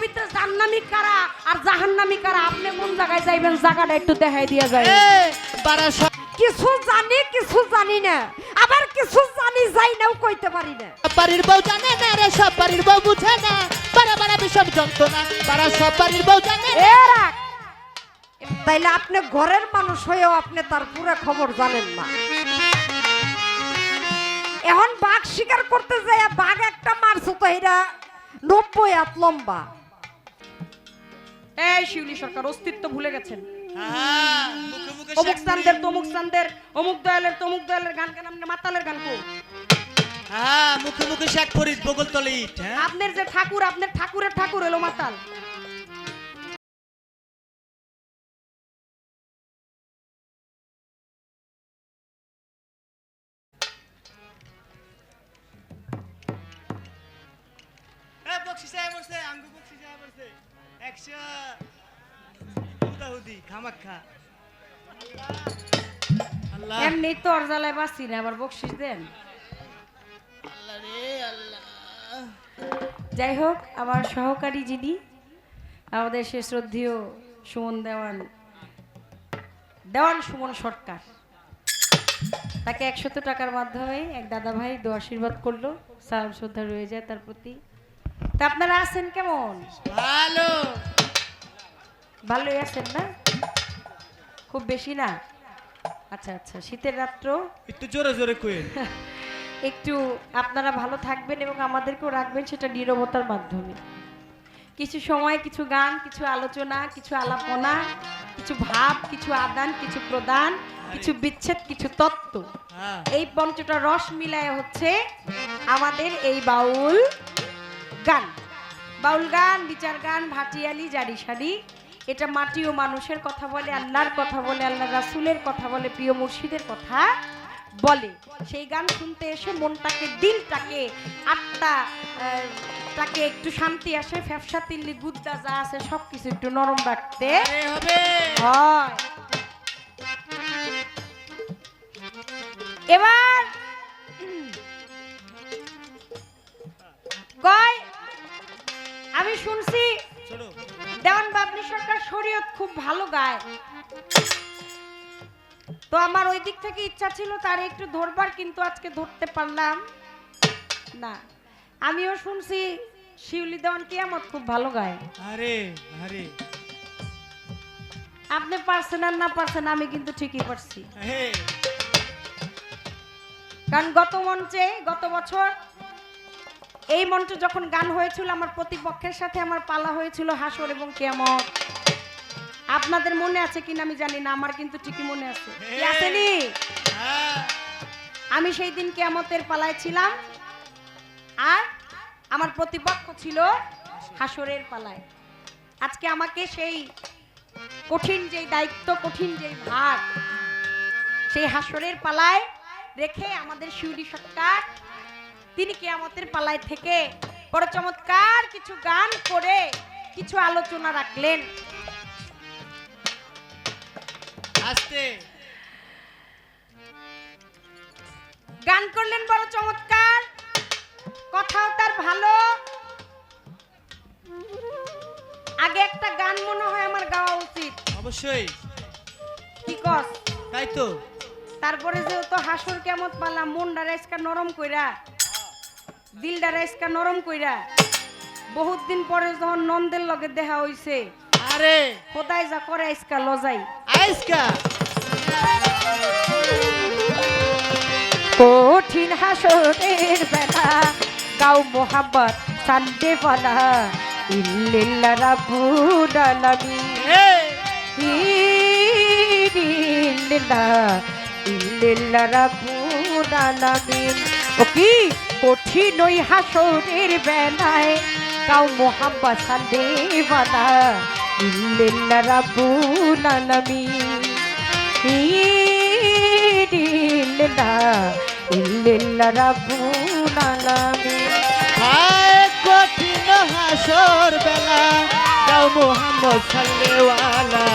ভিতরে জান্নামি কারা আর জাহান্নামি কারা আপনি কোন জায়গায় যাইবেন জায়গাটা একটু দেখাই দিয়া যায় বারা কিছু জানি না আবার কিছু জানি যাই নাও কইতে পারি না বাড়ির বউ জানে না রে সব বাড়ির বউ বুঝে না বারা বারা বিষম যন্ত্রণা বারা সব বাড়ির বউ জানে এ রাখ তাইলে আপনি ঘরের মানুষ হয়েও আপনি তার পুরো খবর জানেন না এখন বাঘ শিকার করতে যায় বাঘ একটা মারছে তো এটা 90 হাত লম্বা এই শিউলি সরকার অস্তিত্ব ভুলে গেছেন হ্যাঁ মুখে মুখে অমুক স্থানদের তমুক স্থানদের অমুক দয়ালের তমুক দয়ালের গান গান আপনি মাতালের গান কো হ্যাঁ মুখে মুখে শেখ ফরিদ বগল তলে ইট হ্যাঁ আপনার যে ঠাকুর আপনার ঠাকুরের ঠাকুর হলো মাতাল এ বক্সিস আয় বসে আঙ্গু বক্সিস আয় বসে 100 উদাহুদি খামাখা আল্লাহ এমনি তোর জ্বালায় বাঁচি না আবার বকশিস দেন আল্লাহ রে আল্লাহ যাই হোক আমার সহকারী যিনি আমাদের সে শ্রদ্ধেয় সুমন দেওয়ান সুমন সরকার তাকে 100 টাকার মাধ্যমে এক দাদা ভাই দোয়া আশীর্বাদ করলো সালাম শ্রদ্ধা রয়ে যায় তার প্রতি তা আপনারা আছেন কেমন ভালো ভালোই আছেন না খুব বেশি না আচ্ছা আচ্ছা শীতের রাত্র একটু জোরে জোরে কইন একটু আপনারা ভালো থাকবেন এবং আমাদেরকেও রাখবেন সেটা নীরবতার মাধ্যমে কিছু সময় কিছু গান কিছু আলোচনা কিছু আলাপনা কিছু ভাব কিছু আদান কিছু প্রদান কিছু বিচ্ছেদ কিছু তত্ত্ব হ্যাঁ এই পঞ্চটা রস মিলায় হচ্ছে আমাদের এই বাউল গান বিচার গান ভাটিয়ালি জারি সারি এটা মাটি ও মানুষের কথা বলে আল্লাহর কথা বলে আল্লাহ রাসূলের কথা বলে প্রিয় মুর্শিদের কথা বলে সেই গান শুনতে এসে মনটাকে দিলটাকে আত্মা তাকে একটু শান্তি আসে ফ্যাপসা তিল্লি গুদ্দা যা আছে সবকিছু একটু নরম রাখতে হবে হয় এবার কয় আমি শুনছি ছোড়ো দেওয়ান বাবলি সরকার শরীয়ত খুব ভালো গায় তো আমার ওই দিক থেকে ইচ্ছা ছিল তার একটু ধরবার কিন্তু আজকে ধরতে পারলাম না আমিও শুনছি শিউলি দেওয়ান কিয়ামত খুব ভালো গায় আরে আরে আপনি পারছেন আর না পারছেন আমি কিন্তু ঠিকই পারছি হে কারণ গত বছর এই মঞ্চে যখন গান হয়েছিল আমার প্রতিপক্ষের সাথে আমার পালা হয়েছিল হাসর এবং কিয়ামত আপনাদের মনে আছে কিনা আমি জানি না আমার কিন্তু ঠিকই মনে আছে কি আসেনি আমি সেই দিন কিয়ামতের পালায় ছিলাম আর আমার প্রতিপক্ষ ছিল হাসরের পালায় আজকে আমাকে সেই কঠিন যেই দায়িত্ব কঠিন যেই ভার সেই হাসরের পালায় রেখে আমাদের শিউলি সরকার তিনি কিয়ামতের পালায় থেকে বড় চমৎকার কিছু গান করে কিছু আলোচনা রাখলেন আস্তে গান করলেন বড় চমৎকার কথাও তার ভালো আগে একটা গান মনে হয় আমার গাওয়া উচিত অবশ্যই কি কস তাই তো তারপরে যেহেতু হাসর কিয়ামত পালা মনটা রাইসকা নরম কইরা দিলটা রাইসকা নরম কইরা বহুত দিন পরে যখন নন্দের লগে দেখা হইছে আরে খোদাই যা করে আইসকা লজাই আইসকা কঠিন হাসরের বেলা গাও মোহাম্মদ সান্দে পালা ইল্লিল্লাহ রাব্বুল আলামিন হে ইল্লিল্লাহ রাব্বুল আলামিন ও কি কঠিন ওই হাসরের বেলায় গাও মোহাম্মদ সান্দে পালা ইল্লিল্লাহ রাব্বুল আলামিন ইল্লিল্লাহ রাব্বুল আলামিন হায় কঠিন হাসর বেলা গাও মোহাম্মদ সাল্লেওয়ালা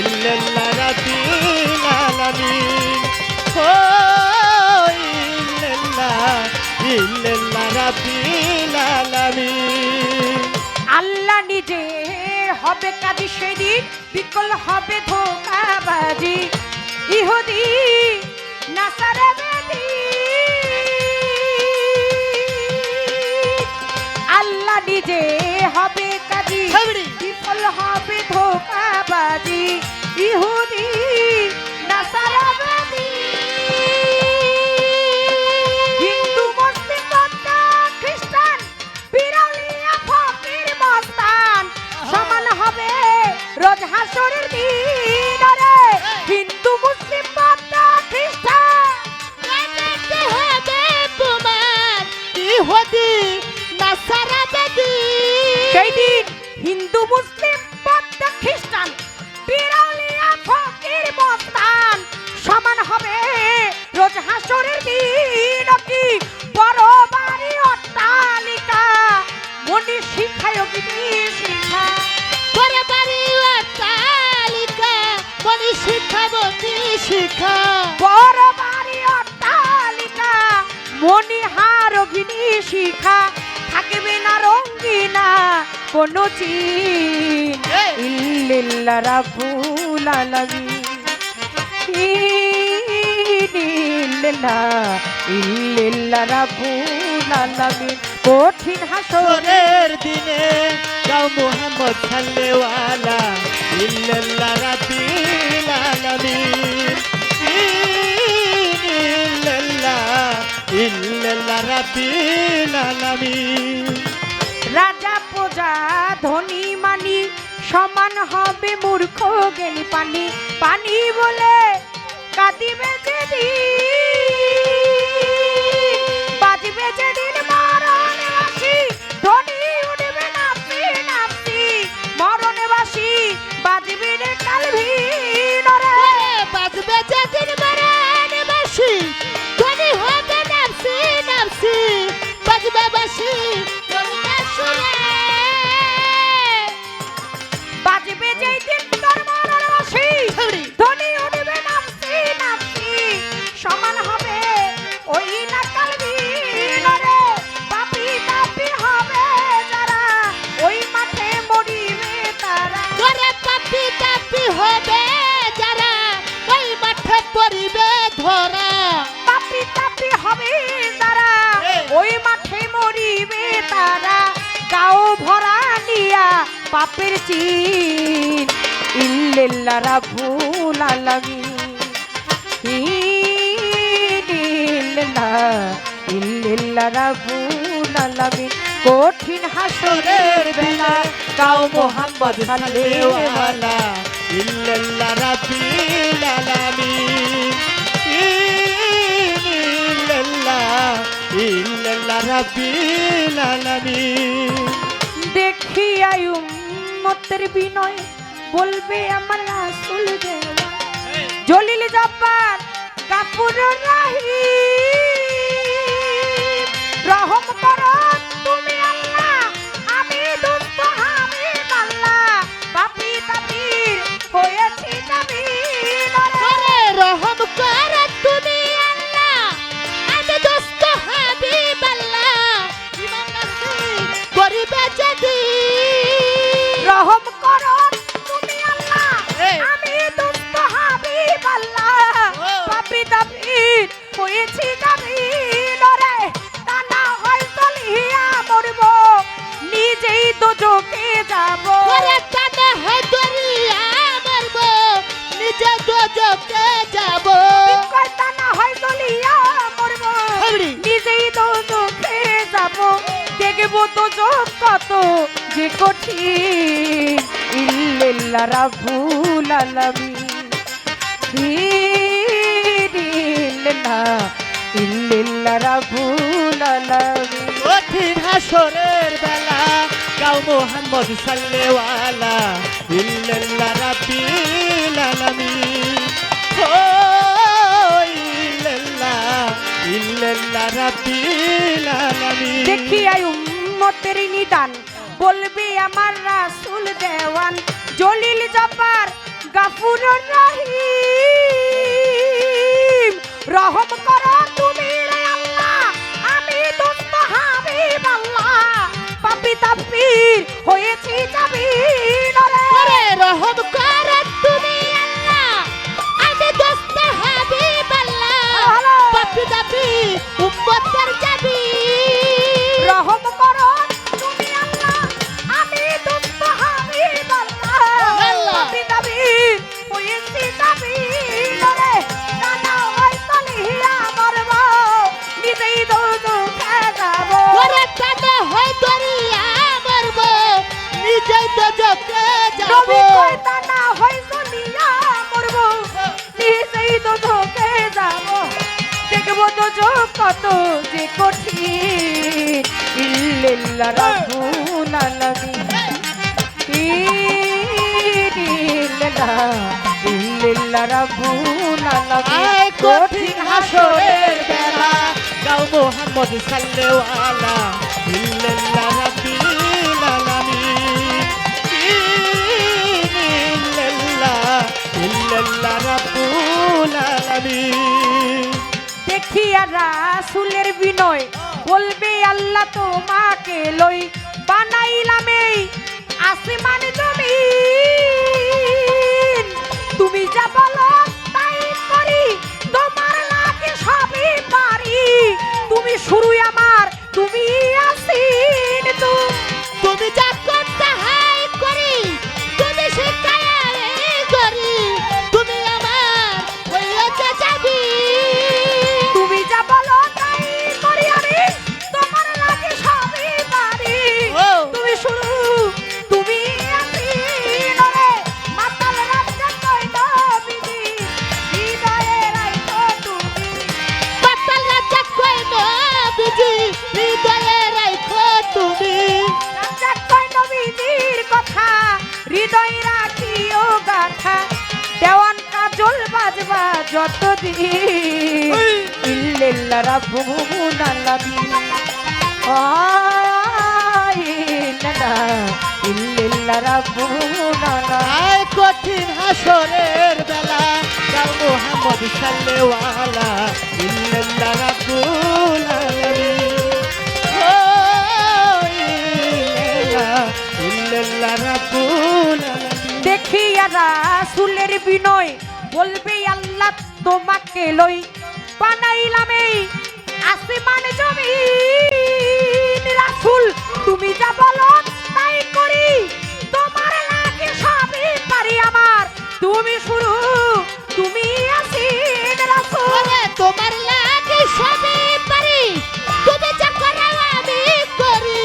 ইল্লাল্লাহ রাব্বিল আলামিন ও ইল্লাল্লাহ রাব্বিল আলামিন আল্লাহ নিজে হবে কাজী সেদিন বিকল হবে ধোঁকাবাজি ইহুদি নাসারাবাদী আল্লাহ নিজে হবে কাজী বিফল হবে ধোঁকাবাজি ইহুদি নাসারাবাদী হিন্দু মুসলিম বৌদ্ধ খ্রিস্টান বিরাউলিয়া ফকির মস্তান সমান হবে রোজ হাসরের দিন রে হিন্দু মুসলিম বৌদ্ধ খ্রিস্টান জানাতে হবে তোমার ইহুদি নাসারাবাদী সেই দিন হিন্দু মুসলিম বৌদ্ধ খ্রিস্টান বিরাউলিয়া ফকির মস্তান সমান হবে রোজ হাসরের দিন কি বড় বাড়ি অট্টালিকা মনি শিখায় অগ্নি শিখা করে বাড়ি অট্টালিকা মনি শিখাবতী শিখা বড় বাড়ি অট্টালিকা মনিহার অগ্নি শিখা থাকবে না রঙ্গিনা কোনো চিন ইল্লিল্লাহ রাব্বুল আলামিন ইল্লিল্লাহ রাব্বুল আলামিন কঠিন হাসরের হাসরের দিনে গাও মুহাম্মদ সাল্লেওয়ালা ইল্লাল্লাহ রাব্বিল আলামিন ইল্লাল্লাহ রাব্বিল আলামিন রাজা প্রজা ধনী মানি সমান হবে মূর্খ জ্ঞানী পানি পানি বলে কাঁদিবে যেদিন বাজবে যেদিন মরণে বাঁশি ধনী উঠবে নাপি নাপি মরণে বাঁশি বাজবে রে কালভিন রে বাজবে যেদিন মরণে বাঁশি ধনী হবে নাফসি নাফসি বাজবে বাঁশি করবে সুরে বাজবে যেই দিন তোর মরণে বাঁশি ধনী উঠবে নাপি নাপি সমান হবে ওই না কালভিন রে পাপি তাপি হবে যারা ওই মাঠে মরিবে তারা করে পাপি তাপি হবে যারা ওই মাঠে পড়িবে ধরা পাপি তাপি হবে যারা ওই মাঠে মরিবে তারা গাও ভরা নিয়া পাপের চিন ইল্লিল্লাহ রাব্বুল আলামিন ইল্লিল্লাহ রাব্বুল আলামিন কঠিন হাসরের বেলা গাও মোহাম্মদ সাল্লেওয়ালা ইল্লাল্লাহ রাব্বিল আলামিন ইল্লাল্লাহ রাব্বিল আলামিন দেখি আয়ুম মতের বিনয় বলবে আমার রাসূল দেওয়া জলিল জব্বার গাফুর রহিম রহম করো তুমি আল্লাহ আমি দুষ্ট হাবিব আল্লাহ পাপী তাপির হয়েছি জামিন করে রহম করে তুমি আল্লাহ আমি দোস্ত হাবিব আল্লাহ ইমান নাসি করিবে যদি রহম করো তুমি আল্লাহ এই। আমি দুষ্ট হাবিব আল্লাহ পাপী তাপির হয়েছি জামিন রে তা না হয় চলিয়া মরব নিজেই তো জোকে যাব করে টানে হয় দরিয়া মারব নিজে দোজকে যাব তা না হয় চলিয়া মরব হাবড়ি। নিজেই তো জোকে যাব দেখবো তো যোগ কত যে কঠিন ইল্লিল্লাহ রাব্বুল আলামিন ইল্লিল্লাহ রাব্বুল আলামিন কঠিন হাসরের বেলা গাও মোহাম্মদ সাল্লেওয়ালা ইল্লাল্লাহ রাব্বিল আলামিন ও ইল্লাল্লাহ রাব্বিল আলামিন দেখি আই উম্মতের নিদান বলবে আমার রাসূল দেওয়ান জলিল জব্বার গাফুর রহিম রহম করো তুমি রে আল্লাহ আমি দুষ্ট হাবিব আল্লাহ পাপী তাপির হয়েছি যাবি কত যে কঠিন ইল্লাল্লাহ রাব্বুল আলামিন ইল্লাল্লাহ রাব্বুল আলামিন কঠিন হাসরের বেলা গাও মোহাম্মদ সাল্লাল্লাহু আলা ইল্লাল্লাহ রাব্বিল আলামিন ইল্লাল্লাহ রাব্বুল আলামিন। দেখিয়া রাসূলের বিনয় বলবে আল্লাহ তোমাকে লই বানাইলাম এই আসমান জমিন তুমি যা বলো তাই করি তোমার লাগে সবই পারি তুমি শুরু আমার তুমি আসিন তুমি যা করতে হাই করি তুমি শিখায় করি তুমি আমার হইয়াছে যাবি তুমি যা বলো তাই করি আমি তোমার লাগে সবই পারি তুমি শুরু তুমি আসিন রে মাতাল রাজ্য কইল বিধি হৃদয়ে রাখো তুমি পাতাল রাজা কই নবীজি হৃদয়ে রাখো তুমি রাজ্য কইল বিধির কথা হৃদয় রাখিও গাথা দেওয়ান কাজল বাজবা যতদিন ইল্লাল্লাহ রাব্বুল আলামিন ইল্লাল্লাহ রাব্বুল আলামিন কঠিন হাসরের বেলা গাও মোহাম্মদ সাল্লাল্লাহু আলা ইল্লাল্লাহ রাব্বুল আলামিন ইল্লাল্লাহ রাব্বুল আলামিন। দেখিয়া রাসূলের বিনয় বলবে আল্লাহ তোমাকে লই বানাইলাম এই আসমান জমিন রাসূল তুমি যা বলো তাই করি তোমার লাগে সবই পারি আমার তুমি শুরু তুমি আসিন রাসূল ওরে তোমার লাগে সবই পারি তুমি যা করো আমি করি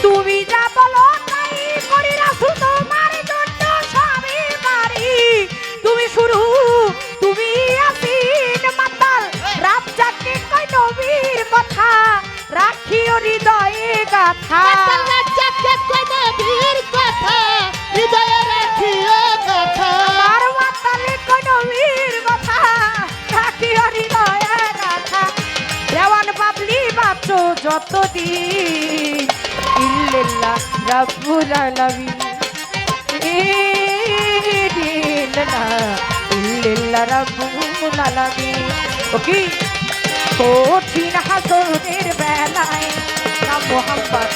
তুমি যা বলো তাই করি রাসূল তোমার জন্য সবই পারি তুমি শুরু তুমি আসিন মাতাল রাত জাগে কই নবীর কথা রাখিও হৃদয়ে গাথা পাতাল রাজাকে কই নবীর কথা হৃদয়ে রাখিও কথা আমার মাতালে কই নবীর কথা রাখিও হৃদয়ে গাথা দেওয়ান বাবলি বাঁচো যতদিন ইল্লাল্লাহ রাব্বুল আলামিন ইল্লাল্লাহ রাব্বুল আলামিন ওকে কঠিন হাসরের বেলায় না মোহাম্মদ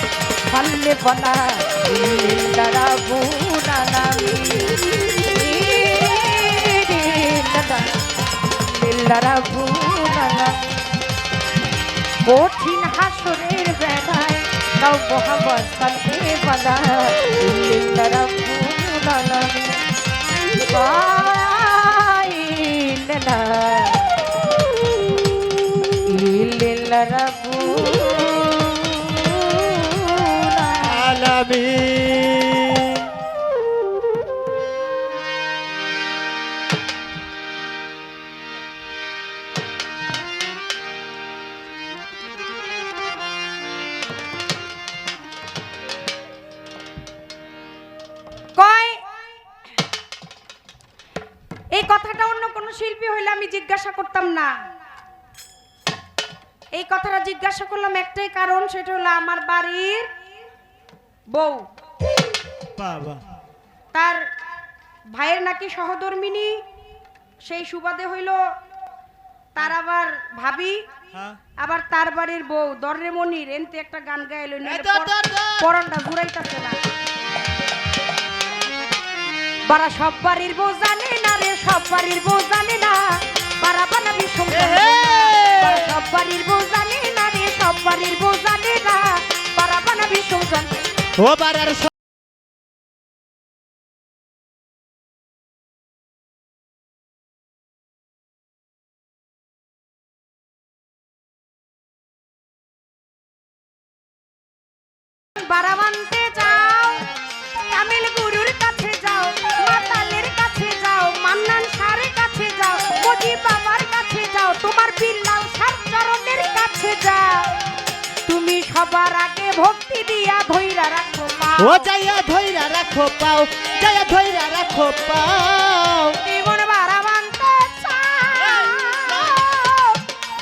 সাল্লে বলা ইল্লাল্লাহ রাব্বুল আলামিন ইল্লাল্লাহ রাব্বুল আলামিন কঠিন হাসরের বেলায় না মোহাম্মদ সাল্লে বলা ইল্লাল্লাহ রাব্বুল আলামিন ইল্লাল্লাহ রাব্বুল আলামিন। কয় এই কথাটা অন্য কোন শিল্পী হইলে আমি জিজ্ঞাসা করতাম না এই কথাটা জিজ্ঞাসা করলাম একটাই কারণ সেটা হলো আমার বাড়ির বউ বাবা তার ভাইয়ের নাকি সহধর্মিনী সেই সুবাদে হইল তার আবার ভাবি আবার তার বাড়ির বউ দর্রে মনির এনতে একটা গান গাইল পরনটা ঘুরাইতাছে না বারা সব বাড়ির বউ জানে না রে সব বাড়ির বউ জানে না বারা বানাবি সব বাড়ির বউ জানে না রে সব বাড়ির বউ জানে না বারা বানাবি সংসার ও বাড়ার বারা মানতে যাও তামিল গুরুর কাছে যাও মাতালের কাছে যাও মান্নান সারের কাছে যাও মজি কাছে যাও তুমি সবার আগে ভক্তি দিয়া ধইরা রাখো পাও ও যাইয়া ধইরা রাখো পাও, যাইয়া ধইরা রাখো পাও। জীবন বাড়া বানতে চাও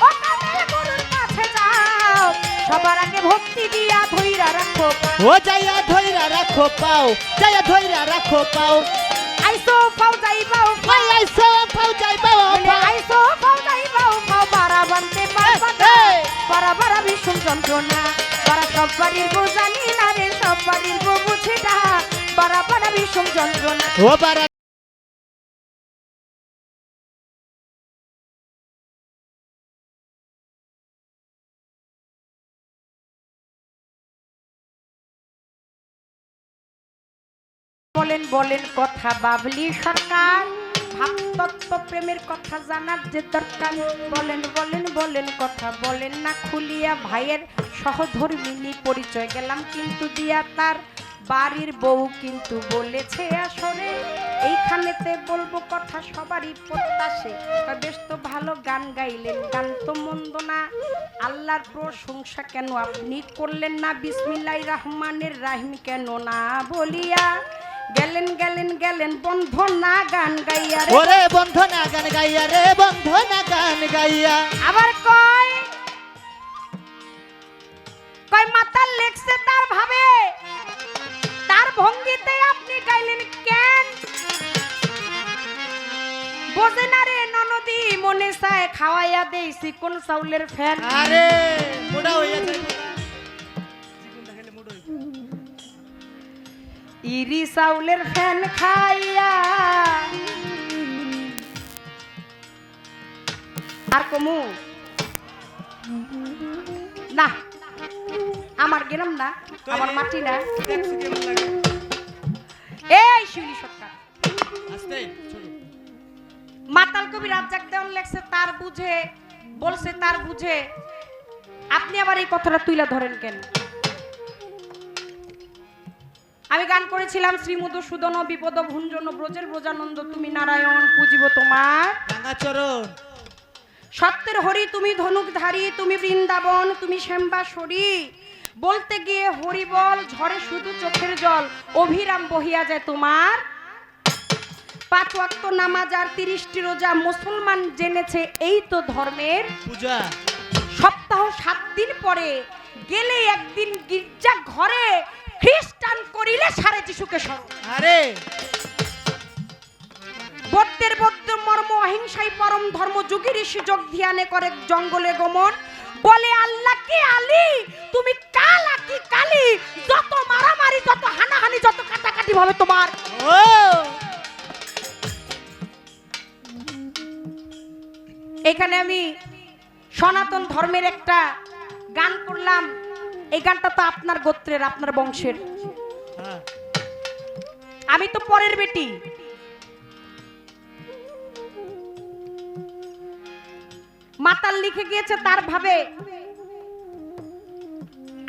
ও কামের গুরুর কাছে যাও সবার আগে ভক্তি দিয়া ধইরা রাখো পাও ও যাইয়া ধইরা রাখো পাও, যাইয়া ধইরা রাখো পাও। আইসো পাও যাইবাও ওই আইসো পাও যাইবাও আইসো পাও যাইবাও পাও বাড়া বানতে পারবা না বাড়া বাড়া ভীষণ যন্ত্রণা বাড়া সব বাড়ির বউ জানি না রে সব বাড়ির বউ বুঝে না বাড়া বাড়া ভীষণ যন্ত্রণা ও বারা বলেন বলেন কথা বাবলি সরকার ভাবতত্ত্ব প্রেমের কথা জানার যে দরকার বলেন বলেন বলেন কথা বলেন না খুলিয়া ভাইয়ের সহধর্মিনী পরিচয় গেলাম কিন্তু দিয়া তার বাড়ির বউ কিন্তু বলেছে আসরে এইখানেতে বলবো কথা সবারই প্রত্যাশে বেশ তো ভালো গান গাইলেন গান তো মন্দ না আল্লাহর প্রশংসা কেন আপনি করলেন না বিসমিল্লাহির রহমানির রহিম কেন না বলিয়া গেলেন গেলেন গেলেন বন্ধনা গান গাইয়া রে ওরে বন্ধনা গান গাইয়া রে বন্ধনা গান গাইয়া আবার কয় কয় মাতাল লেখছে তার ভাবে তার ভঙ্গিতে আপনি গাইলেন কেন বোঝে না রে ননদি মনে চায় খাওয়াইয়া দেই চিকন চাউলের ফ্যান আরে মোড়া হইয়া যাইবো না চিকন দেখাইলে মোড়া হইবো ইরি চাউলের ফ্যান খাইয়া আর কমু না আমার গেলাম না আমার মাটি না দেখছি কেমন লাগে এই শিউলি সরকার আস্তে ছোট মাতাল কবি রাজ্জাক দেওয়ান লেখছে তার বুঝে বলছে তার বুঝে আপনি আবার এই কথাটা তুইলা ধরেন কেন আমি গান করেছিলাম শ্রী মধুসূদন বিপদ ভুঞ্জন ব্রজের ব্রজানন্দ তুমি নারায়ণ পুজিব তোমার রাঙা চরণ সত্যের হরি তুমি ধনুকধারী তুমি বৃন্দাবন তুমি শ্যামবাসরী বলতে গিয়ে হরি বল ঝরে শুধু চোখের জল অভিরাম বহিয়া যায় তোমার 5 ওয়াক্ত নামাজ আর 30টি রোজা মুসলমান জেনেছে এই তো ধর্মের পূজা সপ্তাহ 7 দিন পরে গেলে একদিন গির্জা ঘরে খ্রিস্টান করিলে সারে যিশুকে স্মরণ আরে বৌদ্ধের বৌদ্ধ মর্ম অহিংসাই পরম ধর্ম যোগী ঋষি যোগ ধ্যানে করে জঙ্গলে গমন বলে আল্লাহ কি আলী তুমি কালা কি কালী যত মারামারি যত হানাহানি যত কাটাকাটি হবে তোমার ও এখানে আমি সনাতন ধর্মের একটা গান করলাম এই গানটা তো আপনার গোত্রের আপনার বংশের হ্যাঁ আমি তো পরের বেটি মাতাল লিখে গিয়েছে তার ভাবে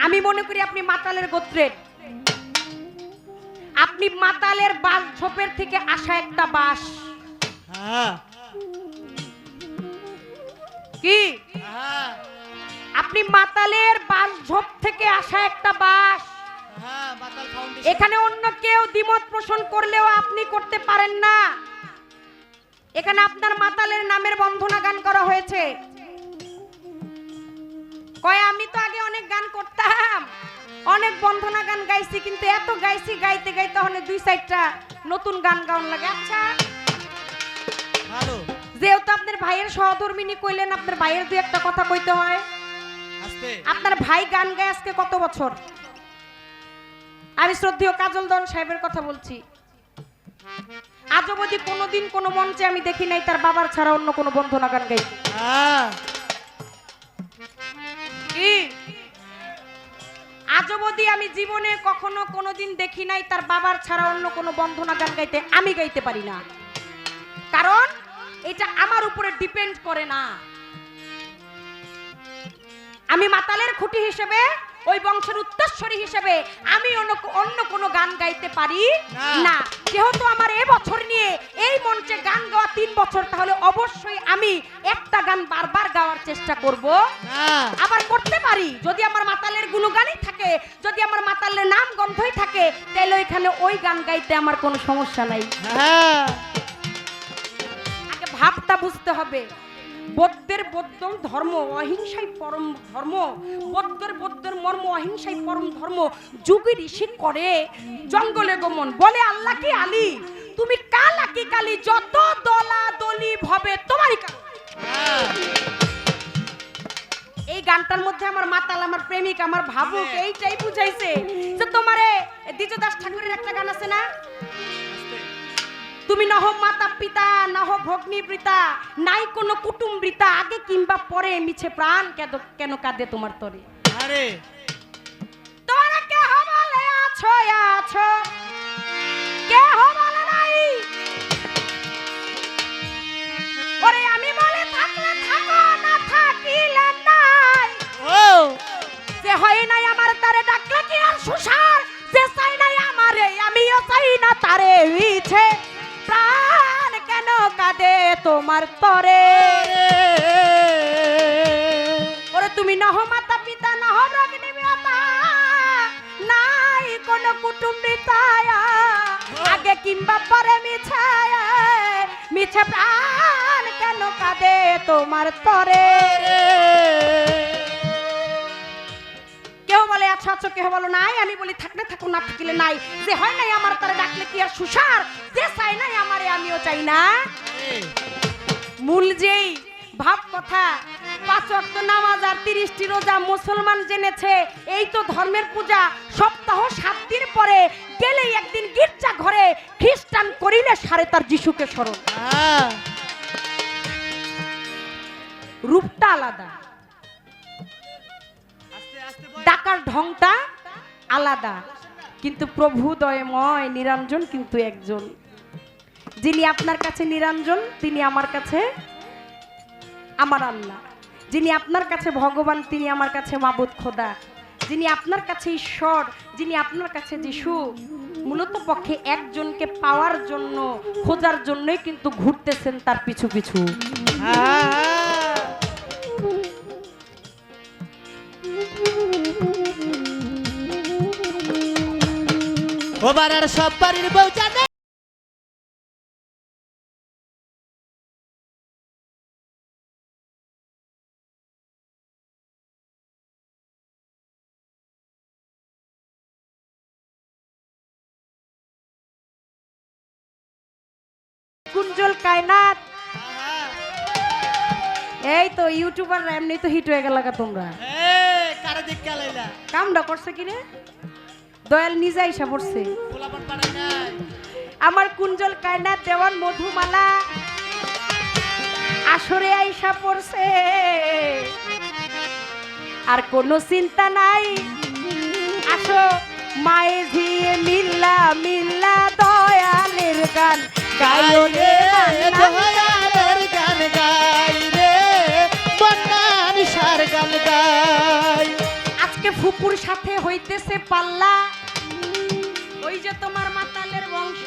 আমি মনে করি আপনি মাতালের গোত্রের আপনি মাতালের বাস ঝোপের থেকে আসা একটা বাস হ্যাঁ কি হ্যাঁ আপনি মাতালের বাস ঝোপ থেকে আসা একটা বাস হ্যাঁ মাতাল ফাউন্ডেশন এখানে অন্য কেউ দ্বিমত পোষণ করলেও আপনি করতে পারেন না এখানে আপনার মাতালের নামের বন্ধনা গান করা হয়েছে কয় আমি তো আগে অনেক গান করতাম অনেক বন্ধনা গান গাইছি কিন্তু এত গাইছি গাইতে গাইতে হলে 2-4টা নতুন গান গাউন লাগে আচ্ছা ভালো যেহেতু আপনার ভাইয়ের সহধর্মিনী কইলেন আপনার ভাইয়ের 2-1টা কথা কইতে হয় আস্তে আপনার ভাই গান গায় আজকে কত বছর আমি শ্রদ্ধেয় কাজল দল সাহেবের কথা বলছি আজ অবধি কোনোদিন কোনো মঞ্চে আমি দেখি নাই তার বাবার ছাড়া অন্য কোনো বন্ধনা গান গাইতে হ্যাঁ কি আজ অবধি আমি জীবনে কখনো কোনোদিন দেখি নাই তার বাবার ছাড়া অন্য কোনো বন্ধনা গান গাইতে আমি গাইতে পারি না কারণ এটা আমার উপরে ডিপেন্ড করে না আমি মাতালের খুঁটি হিসেবে ওই বংশের উত্তরসূরি হিসেবে আমি অন্য কোনো গান গাইতে পারি না। না। যেহেতু আমার এবছর নিয়ে এই মঞ্চে গান গাওয়া 3 বছর, তাহলে অবশ্যই আমি একটা গান বারবার গাওয়ার চেষ্টা করব। না। আবার করতে পারি যদি আমার মাতালের গুণগানই থাকে, যদি আমার মাতালের নাম গন্ধই থাকে, তাহলে ওইখানে ওই গান গাইতে আমার কোনো সমস্যা নাই। হ্যাঁ। আগে ভাবটা বুঝতে হবে। বৌদ্ধের বৌদ্ধ ধর্ম, অহিংসাই পরম ধর্ম। বৌদ্ধের মর্ম অহিংসাই পরম ধর্ম। যুগে ঋষি করে জঙ্গলে গমন, বলে আল্লাহ কি আলী, তুমি কালা কি কালী, যত দলা দলি ভবে তোমারই কাল। এই গানটার মধ্যে আমার মাতাল, আমার প্রেমিক, আমার ভাবুক এইটাই বুঝাইছে যে তোমারে দ্বিজ দাস ঠাকুরের একটা গান আছে না, তুমি নহ মাতা পিতা নহ ভগ্নিবৃতা, নাই কোনো কুটুম্বৃতা, আগে কিংবা পরে মিছে প্রাণ কেন কাঁদে তোমার তরে। আরে তোমরা কেহ বলে আছো আছো, কেহ বলে নাই, ওরে আমি বলে থাকলে থাকো, না থাকিলে নাই। ও যে হয় নাই আমার তারে ডাকলে কি আর সুসার, যে চাই নাই আমারে আমিও চাই না তারে, মিছে প্রাণ কেন কাঁদে তোমার তরে। ওরে তুমি নহ মাতা পিতা নহ ভগ্নিবৃতা, নাই কোন কুটুম্বিতা, আগে কিংবা পরে মিছে প্রাণ কেন কাঁদে তোমার তরে। কেউ বলে আচ্ছা আচ্ছা, কেউ বলো নাই, আমি বলি থাকলে থাকো, না থাকিলে নাই। যে হয় নাই আমার তারে ডাকলে কি আর সুসার, যে চাই নাই আমারে আমিও চাই না। মূল যেই ভাব কথা, 5 ওয়াক্ত নামাজ আর 30টি রোজা মুসলমান জেনেছে, এই তো ধর্মের পূজা। সপ্তাহ 7 দিন পরে গেলেই একদিন গির্জা ঘরে, খ্রিস্টান করিলে সারে তার যিশুকে স্মরণ। রূপটা আলাদা, ডাকার ঢংটা আলাদা, কিন্তু প্রভু দয়াময় নিরঞ্জন কিন্তু একজন। যিনি আপনার কাছে নিরঞ্জন, তিনি আমার কাছে আমার আল্লাহ। যিনি আপনার কাছে ভগবান, তিনি আমার কাছে মাবুদ খোদা। যিনি আপনার কাছে ঈশ্বর, যিনি আপনার কাছে যিশু, মূলত পক্ষে একজনকে পাওয়ার জন্য, খোঁজার জন্যই কিন্তু ঘুরতেছেন তার পিছু পিছু। ওবার আর সব বাড়ির বউ জানে, কুঞ্জল কায়নাত, এই তো ইউটিউবার এমনি তো হিট হয়ে গেল তোমরা। কারে দিক কালাইলা কামটা করছে কি রে, দয়াল নিজে আইসা পড়ছে। পোলাপান পাড়াই নাই। আমার কুঞ্জল কায়নাত দেওয়ান মধুমালা আসরে আইসা পড়ছে, আর কোনো চিন্তা নাই, আসো মায়ে ঝিয়ে মিল্লা মিল্লা দয়ালের গান গাইও রে দয়ালের গান গাই রে, বন্যার সার গান গাই। আজকে ফুপুর সাথে হইতেছে পাল্লা, ওই যে তোমার মাতালের বংশ,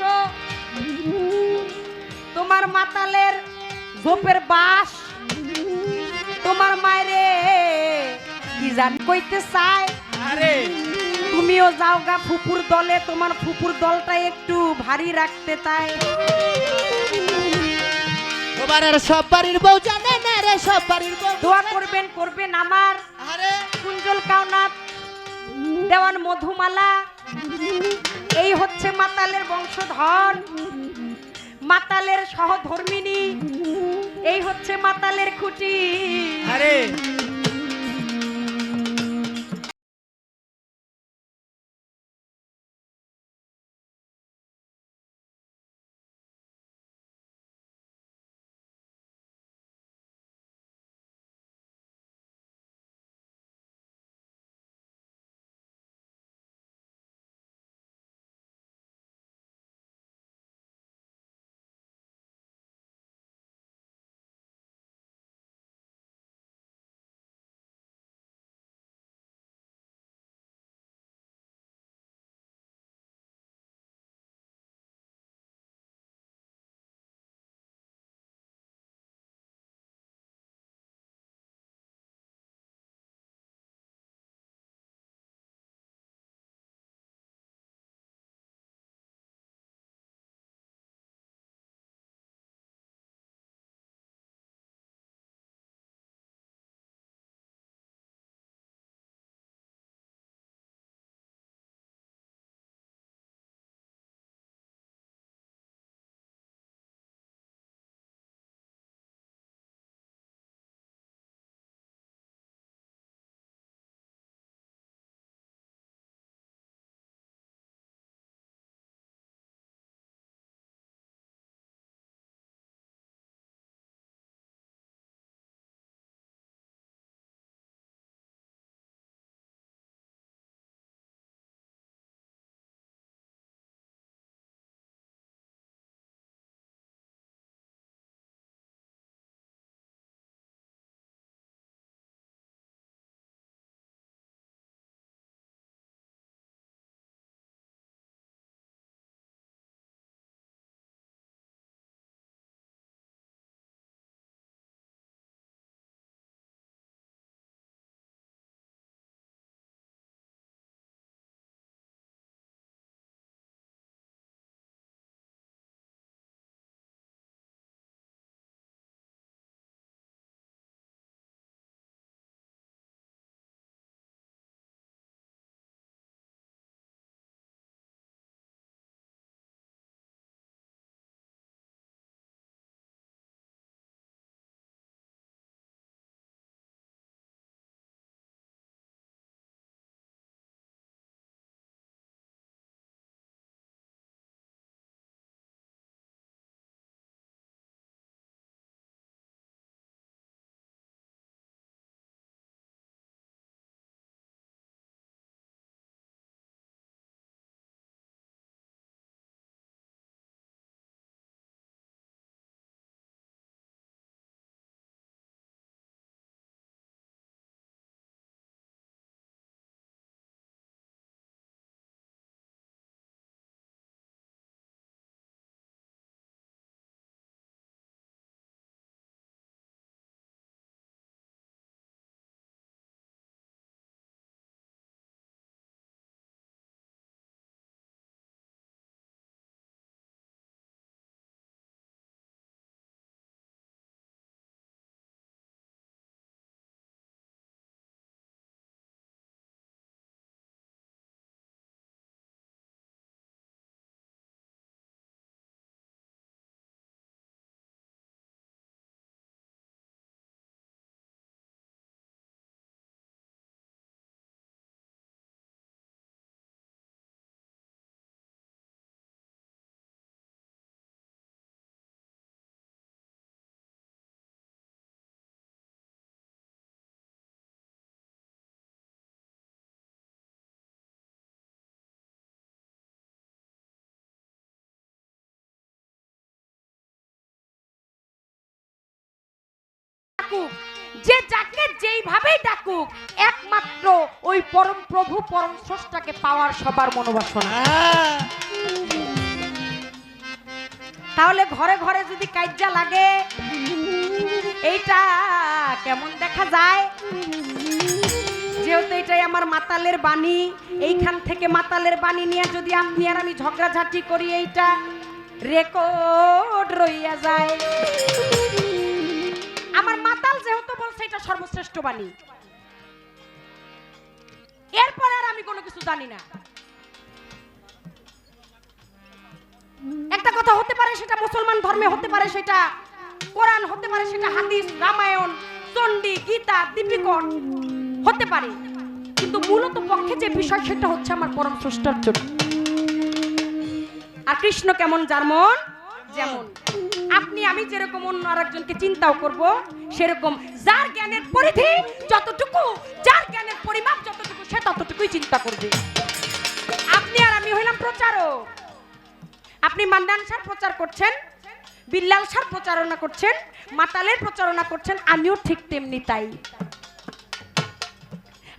তোমার মাতালের গোপের বাস, তোমার মায়েরে কি জানি কইতে চায়। আরে তুমিও যাও গা ফুপুর দলে, তোমার ফুপুর দলটা একটু ভারী রাখতে তাই। ওবার আর সব বাড়ির বউ জানে না রে, সব বাড়ির বউ দোয়া করবেন আমার আরে কুঞ্জল কায়নাত দেওয়ান মধুমালা। এই হচ্ছে মাতালের বংশধর, মাতালের সহধর্মিনী, এই হচ্ছে মাতালের খুঁটি। আরে ডাকুক, যে যাকে যেইভাবেই ডাকুক, একমাত্র ওই পরম প্রভু পরম স্রষ্টাকে পাওয়ার সবার মনোবাসনা। তাহলে ঘরে ঘরে যদি কাজ্জা লাগে, এইটা কেমন দেখা যায়? যেহেতু এটাই আমার মাতালের বাণী, এইখান থেকে মাতালের বাণী নিয়ে যদি আপনি আর আমি ঝগড়াঝাটি করি, এইটা রেকর্ড রইয়া যায়। আমার মাতাল যেহেতু বলছে এটা সর্বশ্রেষ্ঠ বাণী, এরপরে আর আমি কোনো কিছু জানি না। একটা কথা হতে পারে সেটা মুসলমান ধর্মে হতে পারে, সেটা কোরআন হতে পারে, সেটা হাদিস, রামায়ণ, চণ্ডী, গীতা, দীপিকন হতে পারে, কিন্তু মূলত পক্ষে যে বিষয় সেটা হচ্ছে আমার পরম স্রষ্টার জন্য। আর কৃষ্ণ কেমন, যার মন যেমন। আপনি আমি যেরকম অন্য আরেকজনকে চিন্তাও করব, সেরকম যার জ্ঞানের পরিধি যতটুকু, যার জ্ঞানের পরিমাপ যতটুকু, সে ততটুকুই চিন্তা করবে। আপনি আর আমি হইলাম প্রচারক। আপনি মান্দান সার প্রচার করছেন, বিল্লাল সার প্রচারণা করছেন, মাতালের প্রচারণা করছেন, আমিও ঠিক তেমনি তাই।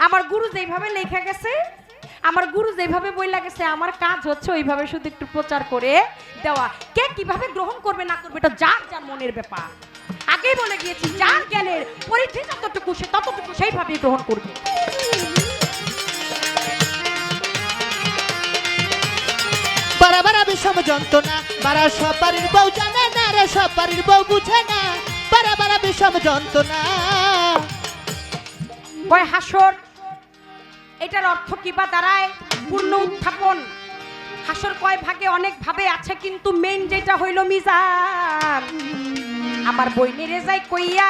আমার গুরু যেভাবে লেখা গেছে, আমার গুরু যেভাবে বইলা গেছে, আমার কাজ হচ্ছে ওইভাবে শুধু একটু প্রচার করে দেওয়া। কে কিভাবে গ্রহণ করবে না করবে এটা যার যার মনের ব্যাপার। আগেই বলে গিয়েছি, যার জ্ঞানের পরিধি যতটুকু, সে ততটুকু সেইভাবেই গ্রহণ করবে। বারা বিষম যন্ত্রণা, বারা সব বাড়ির বউ জানে না রে, সব বাড়ির বউ বুঝে না, বারা বিষম যন্ত্রণা। কয় হাসর, এটার অর্থ কি বা দাঁড়ায়? পূর্ণ উত্থাপন। হাসর কয় ভাগে, অনেক ভাবে আছে, কিন্তু মেইন যেটা হইল মিজান। আমার বইনে রেজাই কইয়া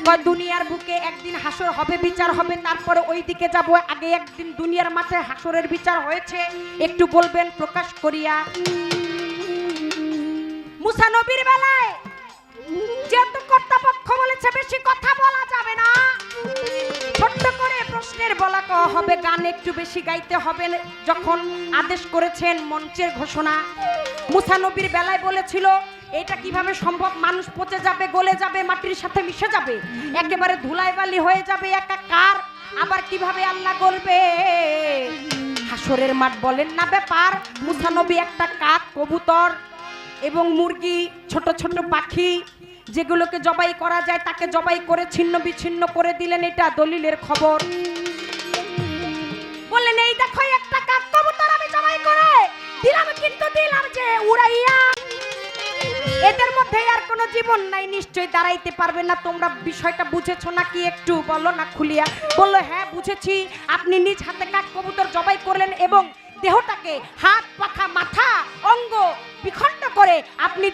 কয় দুনিয়ার বুকে একদিন হাসর হবে, বিচার হবে, তারপরে ওই দিকে যাব। আগে একদিন দুনিয়ার মাঠে হাসরের বিচার হয়েছে, একটু বলবেন প্রকাশ করিয়া। মুসা নবীর বেলায় যেহেতু কর্তৃপক্ষ বলেছে বেশি কথা বলা যাবে না, ছোট্ট করে প্রশ্নের বলা হবে, গান একটু বেশি গাইতে হবে যখন আদেশ করেছেন মঞ্চের ঘোষণা। মুসা নবীর বেলায় বলেছিল এটা কিভাবে সম্ভব, মানুষ পচে যাবে, গলে যাবে, মাটির সাথে মিশে যাবে, একেবারে ধুলাই বালি হয়ে যাবে একাকার, আবার কিভাবে আল্লাহ গলবে। হাসরের মাঠ বলেন না ব্যাপার। মুসা নবী একটা কাক, কবুতর এবং মুরগি, ছোট ছোট পাখি যেগুলোকে জবাই করা যায় তাকে জবাই করে ছিন্ন বিচ্ছিন্ন করে দিলেন। এটা দলিলের খবর। বললেন এই দেখো একটা কাক কবুতর আমি জবাই করে দিলাম, কিন্তু দিলাম যে উড়াইয়া, এদের মধ্যে আর কোনো জীবন নাই, নিশ্চয়ই দাঁড়াইতে পারবে না। তোমরা বিষয়টা বুঝেছো নাকি একটু বলো না খুলিয়া। বললো হ্যাঁ বুঝেছি। আপনি নিজ হাতে কাক কবুতর জবাই করলেন এবং দেহটাকে হাত পাখা মাথা অঙ্গ বিখণ্ড করে আপনি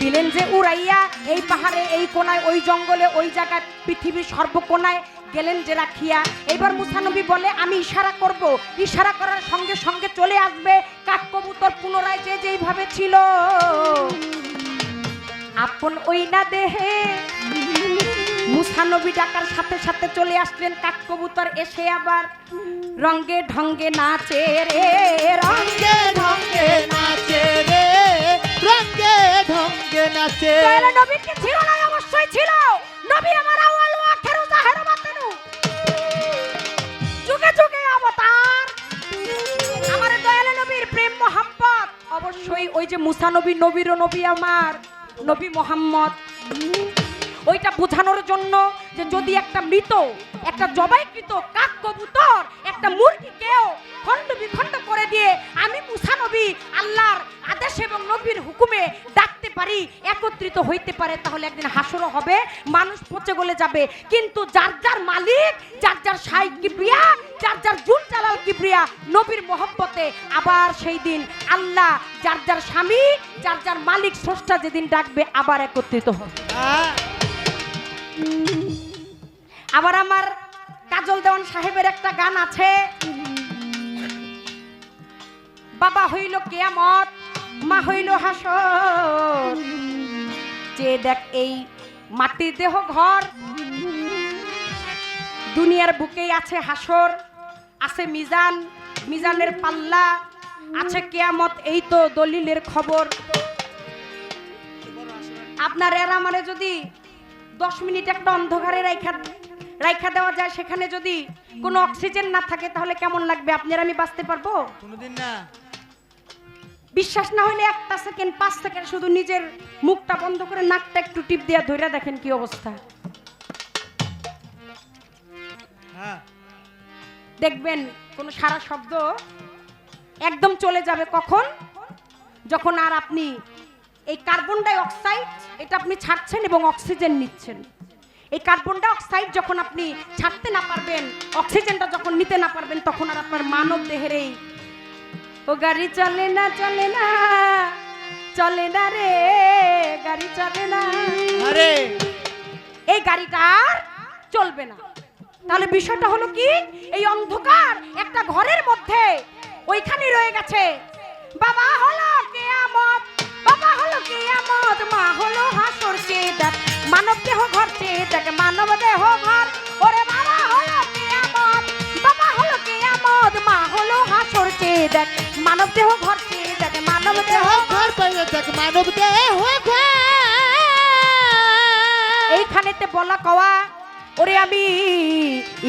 দিলেন যে উড়াইয়া, এই পাহাড়ে এই কোনায়, ওই জঙ্গলে, ওই জায়গায়, পৃথিবীর সর্বকোনায় গেলেন যে রাখিয়া। এবার মুসা নবী বলে আমি ইশারা করব, ইশারা করার সঙ্গে সঙ্গে চলে আসবে কাক কবুতর পুনরায় যে যেইভাবে ছিল আপন ওই না দেহে। মুসা নবী ডাকার সাথে সাথে চলে আসলেন কাক কবুতর, এসে আবার রঙ্গে ঢঙ্গে নাচে রে, রঙ্গে ঢঙ্গে নাচে রে, রঙ্গে ঢঙ্গে নাচে। তাহলে নবী কি ছিল না? অবশ্যই ছিল। নবী আমার আউয়াল ওয়া আখিরু জাহিরু বাতিনু, যুগে যুগে অবতার। আমার দয়ালু নবীর প্রেম মোহাম্মত অবশ্যই ওই যে মুসা নবী, নবীর নবী আমার নবী মোহাম্মদ, ওইটা বোঝানোর জন্য যে যদি একটা মৃত, একটা জবাইকৃত কাক কবুতর, একটা মুরগিকেও খণ্ড বিখণ্ড করে দিয়ে আমি মুসা নবী আল্লাহর আদেশ এবং নবীর হুকুমে ডাকতে পারি, একত্রিত হইতে পারে, তাহলে একদিন হাসরও হবে, মানুষ পচে গলে যাবে। কিন্তু যার যার মালিক, যার যার শাইখ কিবরিয়া, যার যার জুল জালাল কিবরিয়া, নবীর মোহব্বতে আবার সেই দিন আল্লাহ যার যার স্বামী, যার যার মালিক স্রষ্টা যেদিন ডাকবে আবার একত্রিত হবে। আবার আমার কাজল দেওয়ান সাহেবের একটা গান আছে, বাবা হইল কিয়ামত, মা হইল হাসর, যে দেখ এই মাটির দেহ ঘর, দুনিয়ার বুকেই আছে হাসর, আছে মিজান, মিজানের পাল্লা, আছে কিয়ামত, এই তো দলিলের খবর। আপনার এরা মানে যদি 10 মিনিট একটা অন্ধকারে রাইখা দেওয়া যায়, সেখানে যদি কোনো অক্সিজেন না থাকে তাহলে কেমন লাগবে? আপনার আমি বাঁচতে পারবো? কোনোদিন না। বিশ্বাস না হলে 1 সেকেন্ড 5 সেকেন্ড শুধু নিজের মুখটা বন্ধ করে নাকটা একটু টিপ দিয়া ধরে দেখেন কি অবস্থা। হ্যাঁ, দেখবেন কোনো সারা শব্দ একদম চলে যাবে। কখন? যখন আর আপনি এই কার্বন ডাই অক্সাইড এটা আপনি ছাড়ছেন এবং অক্সিজেন নিচ্ছেন। এই কার্বন ডাই অক্সাইড যখন আপনি ছাড়তে না পারবেন, অক্সিজেনটা যখন নিতে না পারবেন, তখন আর আপনার মানব দেহের এই ও গাড়ি চলে না চলে না চলে না রে, গাড়ি চলে না, আরে এই গাড়িটা আর চলবে না। তাহলে বিষয়টা হলো কি, এই অন্ধকার একটা ঘরের মধ্যে ওইখানে রয়ে গেছে। বাবা হলো কিয়ামত, বাবা হলো কিয়ামত, মা হলো হাসর, চেয়ে দেখ মানব দেহ ঘর, চেয়ে দেখ মানব দেহ ঘর। ওরে বাবা হলো কিয়ামত, বাবা হলো কিয়ামত, মা হলো হাসর, চেয়ে দেখ মানব দেহ ঘর, চেয়ে দেখ মানব দেহ ঘর পাইলে দেখ মানব দেহ ঘর। এইখানেতে বলা কওয়া ওরে আমি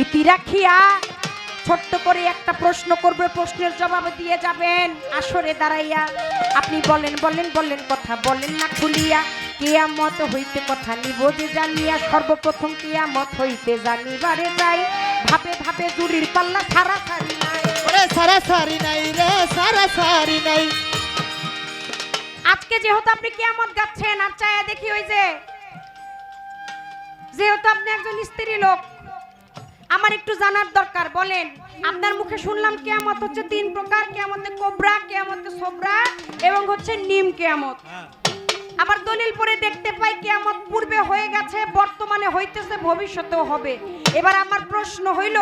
ইতি রাখিয়া ছোট্ট করে একটা প্রশ্ন করবে, প্রশ্নের জবাব দিয়ে যাবেন আসরে দাঁড়াইয়া। আপনি বলেন বলেন বলেন কথা বলেন না খুলিয়া, কিয়ামত হইতে কথা নিব যে জানিয়া, সর্বপ্রথম কিয়ামত হইতে জানিবারে যাই, ভাবে ভাবে জুরির পাল্লা সারা সারি নাই, ওরে সারা সারি নাই রে, সারা সারি নাই। আজকে যেহেতু আপনি কিয়ামত গাচ্ছেন, আর চায়া দেখি ওই যে যেহেতু আপনি একজন স্ত্রী লোক, আমার একটু জানার দরকার। বলেন, আপনার মুখে শুনলাম কিয়ামত হচ্ছে 3 প্রকার, কিয়ামতে কোবরা, কিয়ামতে সোবরা এবং হচ্ছে নিম কিয়ামত। আবার দলিল পড়ে দেখতে পাই কিয়ামত পূর্বে হয়ে গেছে, বর্তমানে হইতেছে, ভবিষ্যতেও হবে। এবার আমার প্রশ্ন হইল,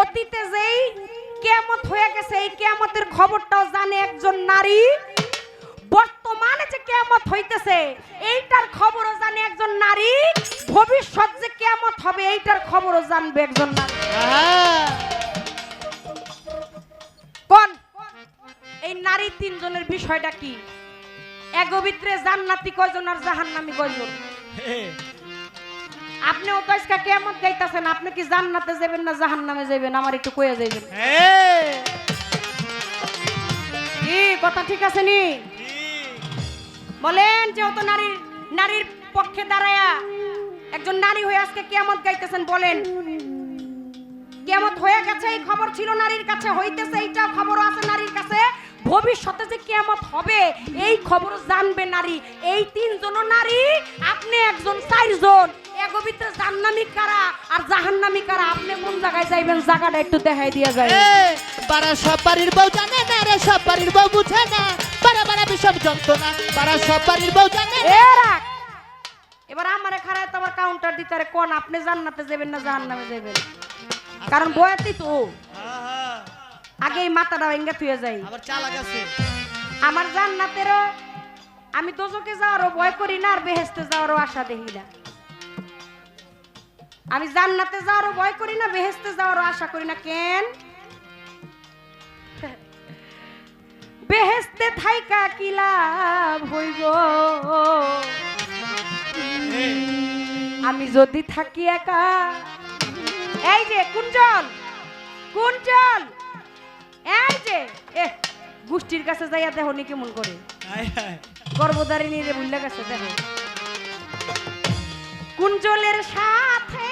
অতীতে যেই কিয়ামত হয়ে গেছে এই কিয়ামতের খবরটাও জানে একজন নারী, বর্তমানে যে কিয়ামত হইতেছে এইটার খবরও জানে একজন নারী, ভবিষ্যৎ যে কিয়ামত হবে এইটার খবরও জানবে একজন নারী। কোন এই নারী 3 জনের বিষয়টা কি? এগো ভিতরে জান্নাতি কয়জন আর জাহান্নামী কয়জন? আপনিও তো আজকে কিয়ামত গাইতাছেন, আপনি কি জান্নাতে যাবেন না জাহান্নামে যাবেন? আমার একটু কইয়া যাইবেন। কি কথা ঠিক আছে নি? বলেন, যেহেতু নারীর পক্ষে দাঁড়ায়া একজন নারী হয়ে আজকে কিয়ামত গাইতেছেন, বলেন কিয়ামত হয়ে গেছে এই খবর ছিল নারীর কাছে, হইতেছে এইটা খবরও আছে নারীর কাছে, ভবিষ্যতে যে কিয়ামত হবে এই খবর জানবে নারী। এই 3 জন নারী, আপনি একজন, 4 জন। এগো ভিতরে জান্নামী কারা আর জাহান্নামী কারা? আপনি কোন জায়গায় যাইবেন জায়গাটা একটু দেখাই দিয়া যায়। বারা সব বাড়ির বউ জানে না রে, সব বাড়ির বউ বুঝে না, বারা বারা বিষম যন্ত্রণা, বারা সব বাড়ির বউ জানে না। এবার আমারে খারায় তো আবার কাউন্টার দিতে রে, কোন আপনি জান্নাতে যাবেন না জাহান্নামে যাবেন? কারণ বয়াতি তো আগে এই মাথাটা ভেঙ্গে থুয়ে যাই। আবার চালাক আছে। আমার জান্নাতেরও, আমি দোজকে যাওয়ারও ভয় করি না, আর বেহেশতে যাওয়ারও আশা দেখি না। আমি জান্নাতে যাওয়ারও ভয় করি না, বেহেশতে যাওয়ারও আশা করি না। কেন? বেহেশতে থাইকা কি লাভ হইব আমি যদি থাকি একা? এই যে কুঞ্জল, কুঞ্জল, এই যে গোষ্ঠীর কাছে যাইয়া দেখো নি কেমন করে গর্ভধারিণী রে ভুলে গেছে। দেখো কুঞ্জলের সাথে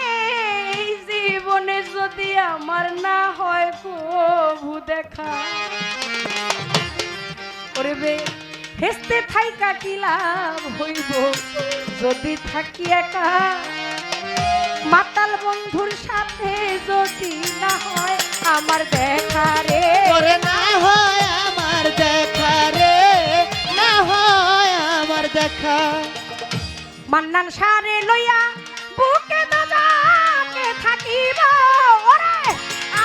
এই জীবনে যদি আমার না হয় কবু দেখা, ওরে বে হেসতে থাইকা কি লাভ হইব যদি থাকি একা? মাতাল বন্ধুর সাথে যদি না হয় আমার দেখা রে, ওরে না হয় আমার দেখা রে, না হয় আমার দেখা। মান্নান সারে লইয়া বুকে দাদাকে থাকিব, ওরে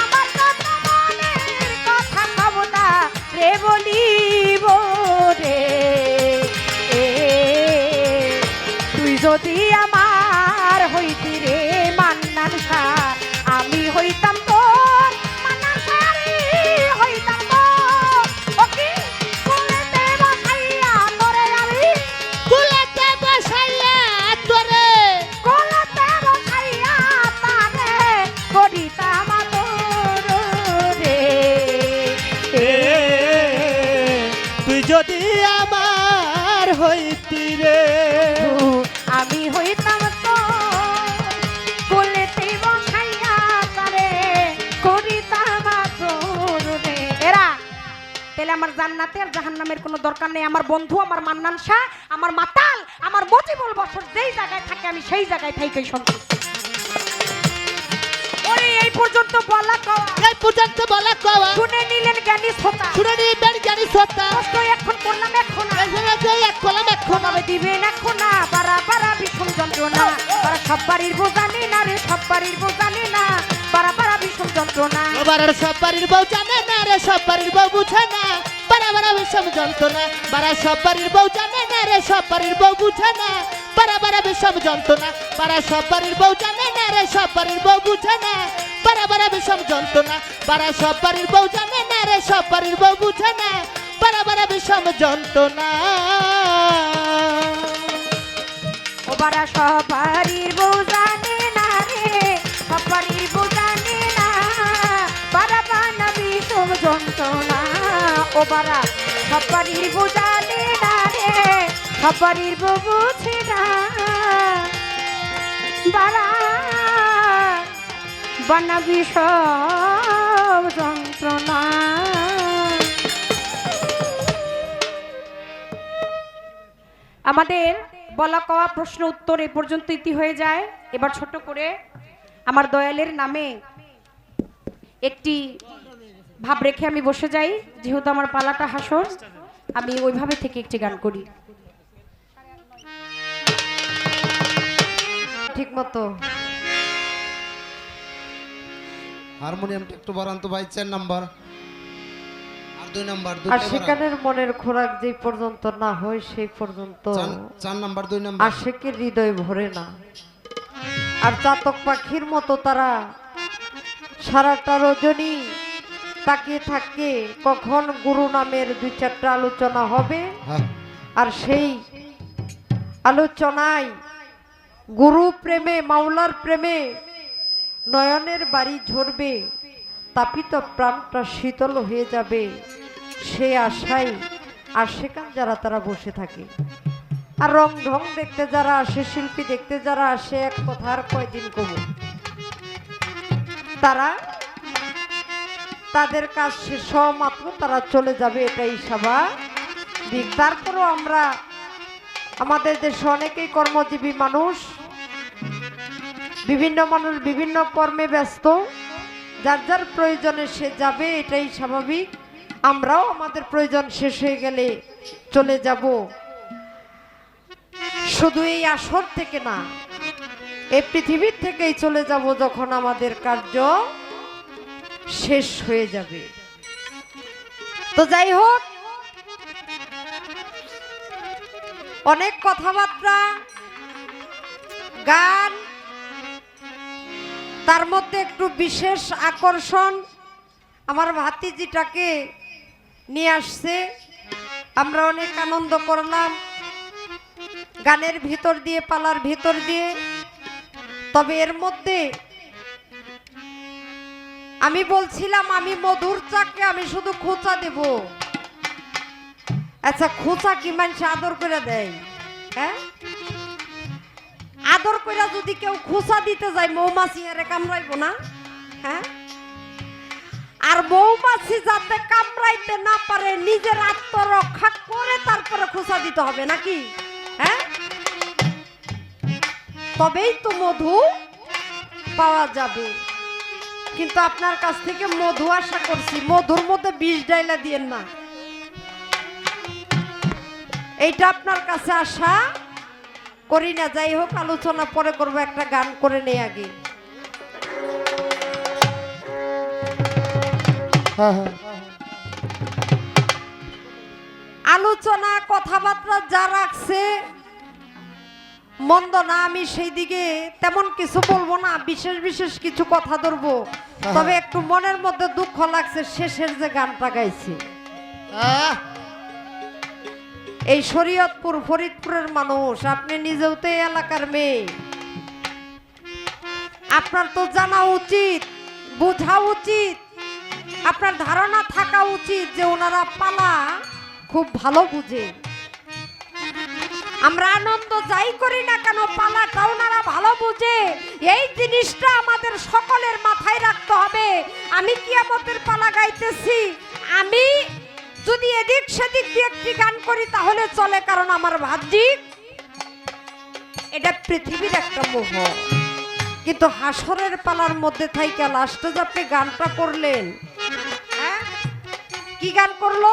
আমার কত মনের কথা সবদা রে বলিব রে। তুই যদি আমার হইতি রে মান্নান সা, আমি হইতাম তোর মান্নান সারি, হইতাম তোর। ও কি কুলেতে বসাইয়া তোরে আমি, কুলেতে বসাইয়া তোরে হইতি রে আমি হইতাম তো কোলেতেই বসাইয়া তারে করিতাম আদর রে। এরা তাহলে আমার জান্নাতে আর জাহান্নামের কোনো দরকার নেই। আমার বন্ধু, আমার মান্নান শাহ, আমার মাতাল, আমার মজিবুল বছর যেই জায়গায় থাকে আমি সেই জায়গায় থাকি সন্তুষ্ট। ওরে এই পর্যন্ত বলা কওয়া, এই পর্যন্ত বলা কওয়া শুনে নিলেন জ্ঞানী শ্রোতা, শুনে নিবেন জ্ঞানী শ্রোতা। কষ্ট এখন করলাম এখন এক কলাম এখন তবে দিবেন এখন না বারা বারা বিষম যন্ত্রণা। বারা সব বাড়ির বউ জানে না রে, সব বাড়ির বউ জানে না, বারা বারা বিষম যন্ত্রণা। বারার সব বাড়ির বউ জানে না রে, সব বাড়ির বউ বুঝে না, বারা বারা বিষম যন্ত্রণা। বারা সব বাড়ির বউ জানে না রে, সব বাড়ির বউ বুঝে না, বারা বারা বিষম যন্ত্রণা। বারা সব বাড়ির বউ জানে না রে, সব বাড়ির বউ বুঝে না, বারা বারা বিষম যন্ত্রণা। বারা সব বাড়ির বউ জানে না রে, সব বাড়ির বউ বুঝে না, বারা বারা বিষম যন্ত্রণা। ও বারা সব বাড়ির বউ জানে না রে, সব বাড়ির বউ জানে না, বারা বানা বিষম যন্ত্রণা। ও বারা সব বাড়ির বউ জানে না রে, সব বাড়ির বউ বুঝে না, বারা বানা বিষম যন্ত্রণা। আমাদের বলা কওয়া প্রশ্ন উত্তর এ পর্যন্ত ইতি হয়ে যায়। এবার ছোট করে আমার দয়ালের নামে একটি ভাব রেখে আমি বসে যাই। যেহেতু আমার পালাটা হাসর, আমি ওইভাবে থেকে একটি গান করি ঠিক মতো। হারমোনিয়ামটা একটু বাড়ান তো ভাই, 4 নাম্বার আর 2 নাম্বার। আর সেখানের মনের খোরাক যে পর্যন্ত না হয় সেই পর্যন্ত 4 নাম্বার 2 নাম্বার আশেকের হৃদয় ভরে না। আর চাতক পাখির মতো তারা সারাটা রজনী তাকিয়ে থাকে কখন গুরু নামের 2-4টা আলোচনা হবে, হ্যাঁ আর সেই আলোচনায় গুরু প্রেমে, মাওলার প্রেমে নয়নের বাড়ি ঝরবে, তাপিত প্রাণটা শীতল হয়ে যাবে, সে আশায় আর সেখান যারা তারা বসে থাকে। আর রং ঢং দেখতে যারা আসে, শিল্পী দেখতে যারা আসে, এক কথা আর কয়দিন কব, তারা তাদের কাজ শেষ হওয়া মাত্র তারা চলে যাবে, এটাই স্বাভাবিক। তারপরও আমরা আমাদের দেশে অনেকেই কর্মজীবী মানুষ, বিভিন্ন মানুষ বিভিন্ন কর্মে ব্যস্ত, যার যার প্রয়োজনে সে যাবে, এটাই স্বাভাবিক। আমরাও আমাদের প্রয়োজন শেষ হয়ে গেলে চলে যাব। শুধু এই আসর থেকে না, এই পৃথিবীর থেকেই চলে যাব যখন আমাদের কার্য শেষ হয়ে যাবে। তো যাই হোক, অনেক কথাবার্তা, গান, তার মধ্যে একটু বিশেষ আকর্ষণ আমার ভাতিজিটাকে নিয়ে আসছে। আমরা অনেক আনন্দ করলাম গানের ভিতর দিয়ে, পালার ভিতর দিয়ে। তবে এর মধ্যে আমি বলছিলাম আমি মধুর চাকে আমি শুধু খোঁচা দেব। আচ্ছা, খোঁচা কি মানুষ আদর করে দেয়? হ্যাঁ, আদর করে যদি কেউ খোঁচা দিতে যায় মৌমাছি আরে কামড়াইব না? হ্যাঁ, আর মৌমাছি যাতে কামড়াইতে না পারে নিজের আত্মরক্ষা করে তারপরে খোঁচা দিতে হবে নাকি? হ্যাঁ, তবেই তো মধু পাওয়া যাবে। কিন্তু আপনার কাছ থেকে মধু আশা করছি, মধুর মধ্যে বিষ ডাইলা দিয়েন না, এইটা আপনার কাছে আশা করি না। যাই হোক, আলোচনা পরে করবো, একটা গান করে নেই আগে। আলোচনা কথাবার্তা যা রাখছে মন্দ না, আমি সেই দিকে তেমন কিছু বলবো না, বিশেষ বিশেষ কিছু কথা ধরবো। তবে একটু মনের মধ্যে দুঃখ লাগছে শেষের যে গানটা গাইছি। এই শরীয়তপুর ফরিদপুরের মানুষ, আপনি নিজেও তো এই এলাকার মেয়ে, আপনার তো জানা উচিত, বোঝা উচিত, আপনার ধারণা থাকা উচিত যে ওনারা পালা খুব ভালো বুঝে। আমরা আনন্দ যাই করি না কেন পালাটা ওনারা ভালো বুঝে। এই জিনিসটা আমাদের সকলের মাথায় রাখতে হবে। আমি কিয়ামতের পালা গাইতেছি, আমি যদি এদিক সেদিক দিয়ে একটি গান করি তাহলে চলে, কারণ আমার বাহ্যিক এটা পৃথিবীর একটা মোহ। কিন্তু হাসরের পালার মধ্যে থাইকা লাস্টে যে আপনি গানটা করলেন, হ্যাঁ কি গান করলো?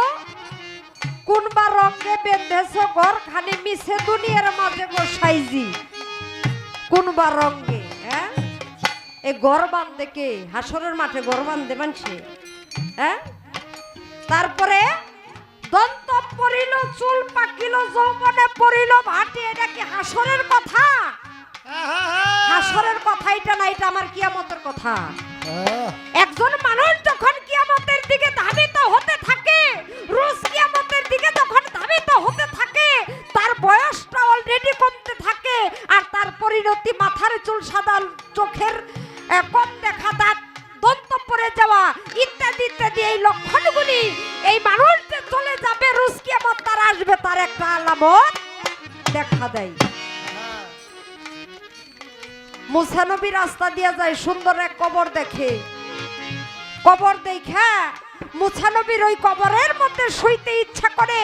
কোনবা রঙে বেঁধেছ ঘর খানি মিশে দুনিয়ার মাঝে গো সাইজি। কোনবা রঙে, হ্যাঁ এই ঘর বান্ধে কে? হাসরের মাঠে ঘর বান্ধে মানছে, হ্যাঁ। তারপরে দন্ত পড়িল, চুল পাকিল, যৌবনে পড়িল ভাটি। এটা কি হাসরের কথা? হাসরের কথা এটা না, এটা আমার কিয়ামতের কথা। একজন মানুষ যখন কিয়ামতের দিকে ধাবিত হতে থাকে, রোজ কিয়ামতের দিকে যখন ধাবিত হতে থাকে, তার বয়সটা অলরেডি কমতে থাকে, আর তার পরিণতি মাথার চুল সাদা, চোখের কম দেখা, দাঁত দন্ত পড়ে যাওয়া ইত্যাদি ইত্যাদি। এই লক্ষণগুলি এই মানুষ যে চলে যাবে রোজ কিয়ামত তার আসবে, তার একটা আলামত দেখা দেয়। মুসা নবী রাস্তা দিয়ে যায়, সুন্দর এক কবর দেখে। কবর দেখে মুসা নবীর ওই কবরের মধ্যে শুইতে ইচ্ছা করে।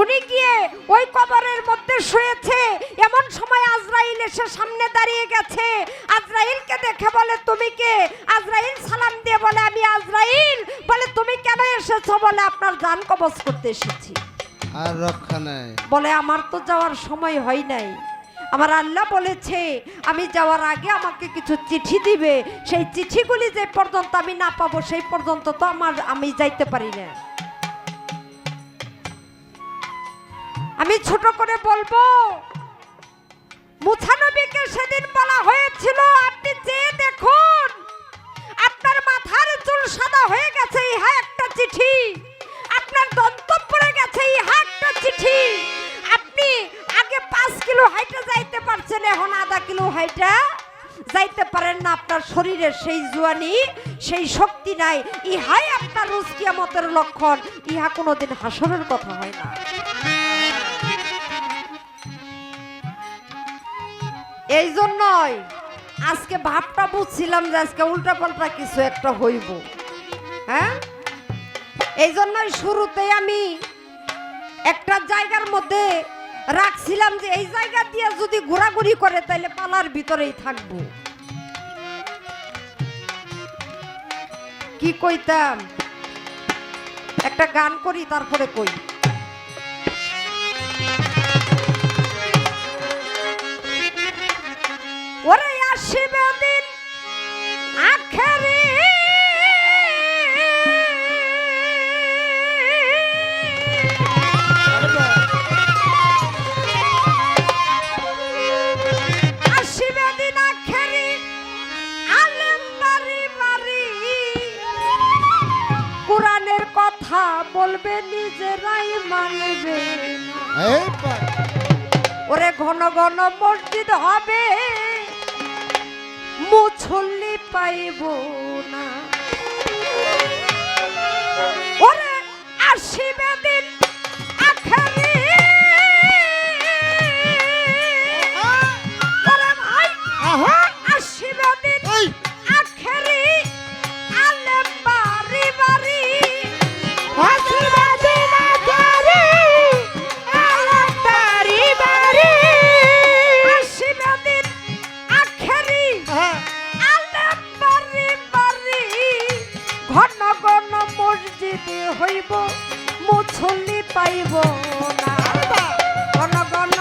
উনি গিয়ে ওই কবরের মধ্যে শুয়েছে। এমন সময় আজরাইল এসে সামনে দাঁড়িয়ে গেছে। আজরাইলকে দেখে বলে, তুমি কে? আজরাইল সালাম দিয়ে বলে, আমি আজরাইল। বলে, তুমি কেন এসেছো? বলে, আপনার জান কবজ করতে এসেছি। আর রক্ষা নাই। বলে, আমার তো যাওয়ার সময় হয় নাই। আমার আল্লাহ বলেছে আমি যাওয়ার আগে আমাকে কিছু চিঠি দিবে। সেই চিঠিগুলি যে পর্যন্ত আমি না পাবো সেই পর্যন্ত তো আমি যাইতে পারি না। আমি ছোট করে বলবো, মুসা নবীকে সেদিন বলা হয়েছিল, আপনি চেয়ে দেখুন আপনার মাথার চুল সাদা হয়ে গেছে, ইহা একটা চিঠি। আপনার দন্ত পড়ে গেছে, ইহা একটা চিঠি। আপনি আগে 5 কিলো হাইটে যাইতে পারছেন, এখন আধা কিলো হাইটে যাইতে পারেন না। আপনার শরীরের সেই জোয়ানি, সেই শক্তি নাই। ইহাই আপনার রোজ কিয়ামতের লক্ষণ। ইহা কোনোদিন হাসরের কথা হয় না। এই জন্যই আজকে ভাবটা বুঝছিলাম যে আজকে উল্টা পাল্টা কিছু একটা হইব, হ্যাঁ। এই জন্যই শুরুতেই আমি একটা জায়গার মধ্যে রাখছিলাম যে এই জায়গা দিয়ে যদি ঘোরাঘুরি করে তাহলে পালার ভিতরেই থাকবো। কি কইতাম, একটা গান করি তারপরে কই। ওরে আসিবে দিন আখেরি, আসিবে দিন আখেরি, আলেম বাড়ি বাড়ি কোরআনের কথা বলবে নিজেরাই মানবে না। ওরে ঘন ঘন মসজিদ হবে, মুছল্লি পাইব না। ওরে আসিবে দিন আখেরি, ওরে ভাই আসিবে দিন আখেরি, আলেম বাড়ি বাড়ি। আসিবে দিন আখেরি, আলেম বাড়ি বাড়ি। আসিবে দিন আখেরি, আলেম বাড়ি বাড়ি। ঘন ঘন মসজিদ হইব, মুছল্লি পাইব না। ঘন ঘন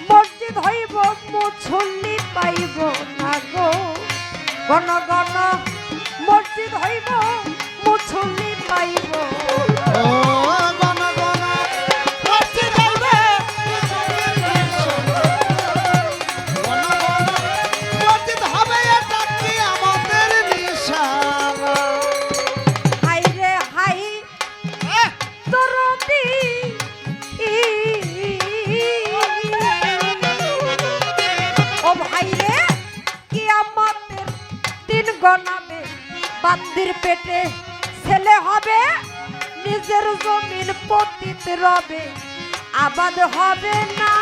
মসজিদ হইব, মুছল্লি পাইব না গো। ঘন ঘন মসজিদ হইব, মুছল্লি পাইব না। হাই রে হাই দরদি, ও ভাই রে কিয়ামতের দিন গনাবে, বান্দির পেটে ছেলে হবে, নিজের জমিন পতিত রবে, আবাদ হবে না।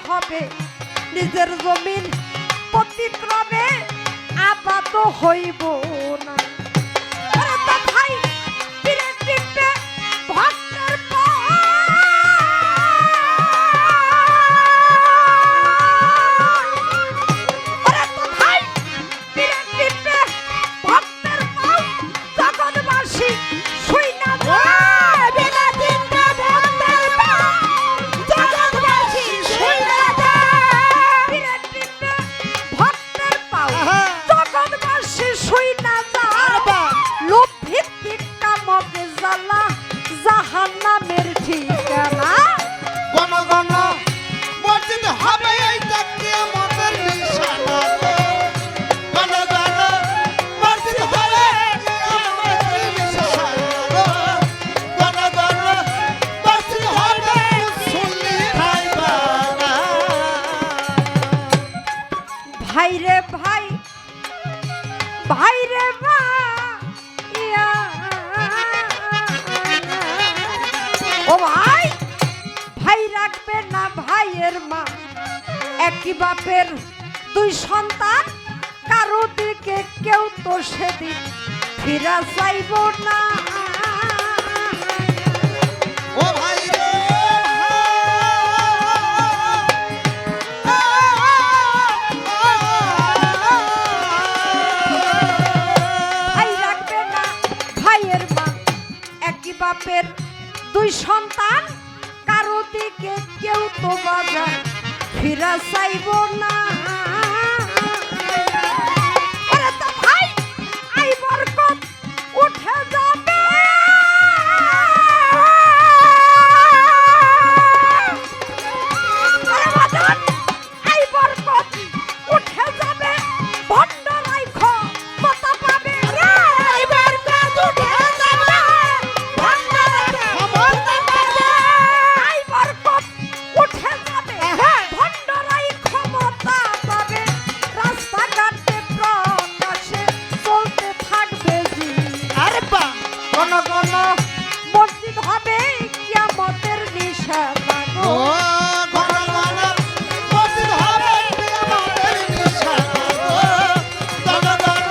হবে নিজের জমিন পতিত রবে আবাদ হইব না। ওরে তো ভাই পীরের টিপে ভক্তের ওরে তো ভাই পীরের টিপে ভক্তের পাও জগৎবাসী শুই না যায় বিনা চিন্তা ভক্তের পাও জগৎবাসী শুই না যায় পীরের টিপে ভক্তের পাও জগৎবাসী শুই না যায় লোভ ভিত্তিক কামকে জ্বালা জাহান্নামের ঠিকানা। গণ গণ মসজিদ হবে এইটা কিয়ামতের নিশানা গো। গণ গণ মসজিদ হবে কিয়ামতের নিশানা গো। গণ গণ মসজিদ হবে মুসল্লি খাইবানা। ভাই রে ভাই ভাই রে ভাই ইয়া। ও ভাই ভাই রাখবে না ভাইয়ের মা একই বাপের দুই সন্তান কারো দিকে কেউ তো সেদিন ফিরা চাইব না। ও ভাই রে ভাই রাখবে না ভাইয়ের মা একই বাপের দুই সন্তান কারো দিকে কেউ তো বাজার ফিরা চাইব না। ওরে তো ভাই আই বরকত উঠে যাবে ওরে বাজান আই বরকত উঠে যাবে ভণ্ড রাইখো কত পাবে রে আই বরকত উঠে যাবে ভণ্ড রাইখো কত পাবে আই বরকত উঠে যাবে ভণ্ড রাইখো ক্ষমতা পাবে রাস্তাঘাটে প্রকাশে চলতে থাকবে জি। আরে বা কোন কোন মসজিদ হবে কিয়ামতের নিশানা গো। ও গণ গণ মসজিদ হবে কিয়ামতের নিশানা গো। গণ গণ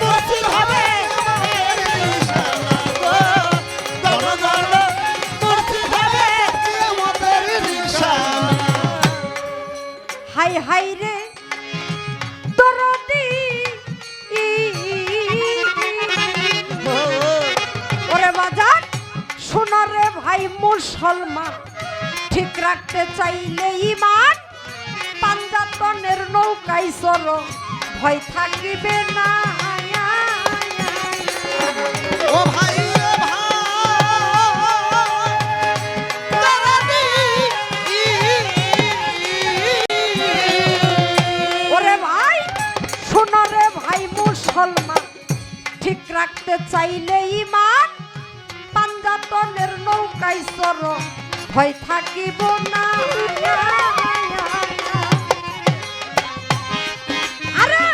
মসজিদ হবে কিয়ামতের নিশানা গো। গণ গণ মসজিদ হবে কিয়ামতের নিশানা। হাই হাই রে দরদি ওরে বাজার শোনো রে ভাই মুসলমান ঠিক রাখতে চাইলে ইমান পাঞ্জাতনের নৌকায় চলো ভয় থাকিবে না। ও ভাই রে ওরে ভাই শোনো রে ভাই মুসলমান ঠিক রাখতে চাইলে ইমান পাঞ্জাতনের নৌকায় চলো ভয় থাকিব না। আরে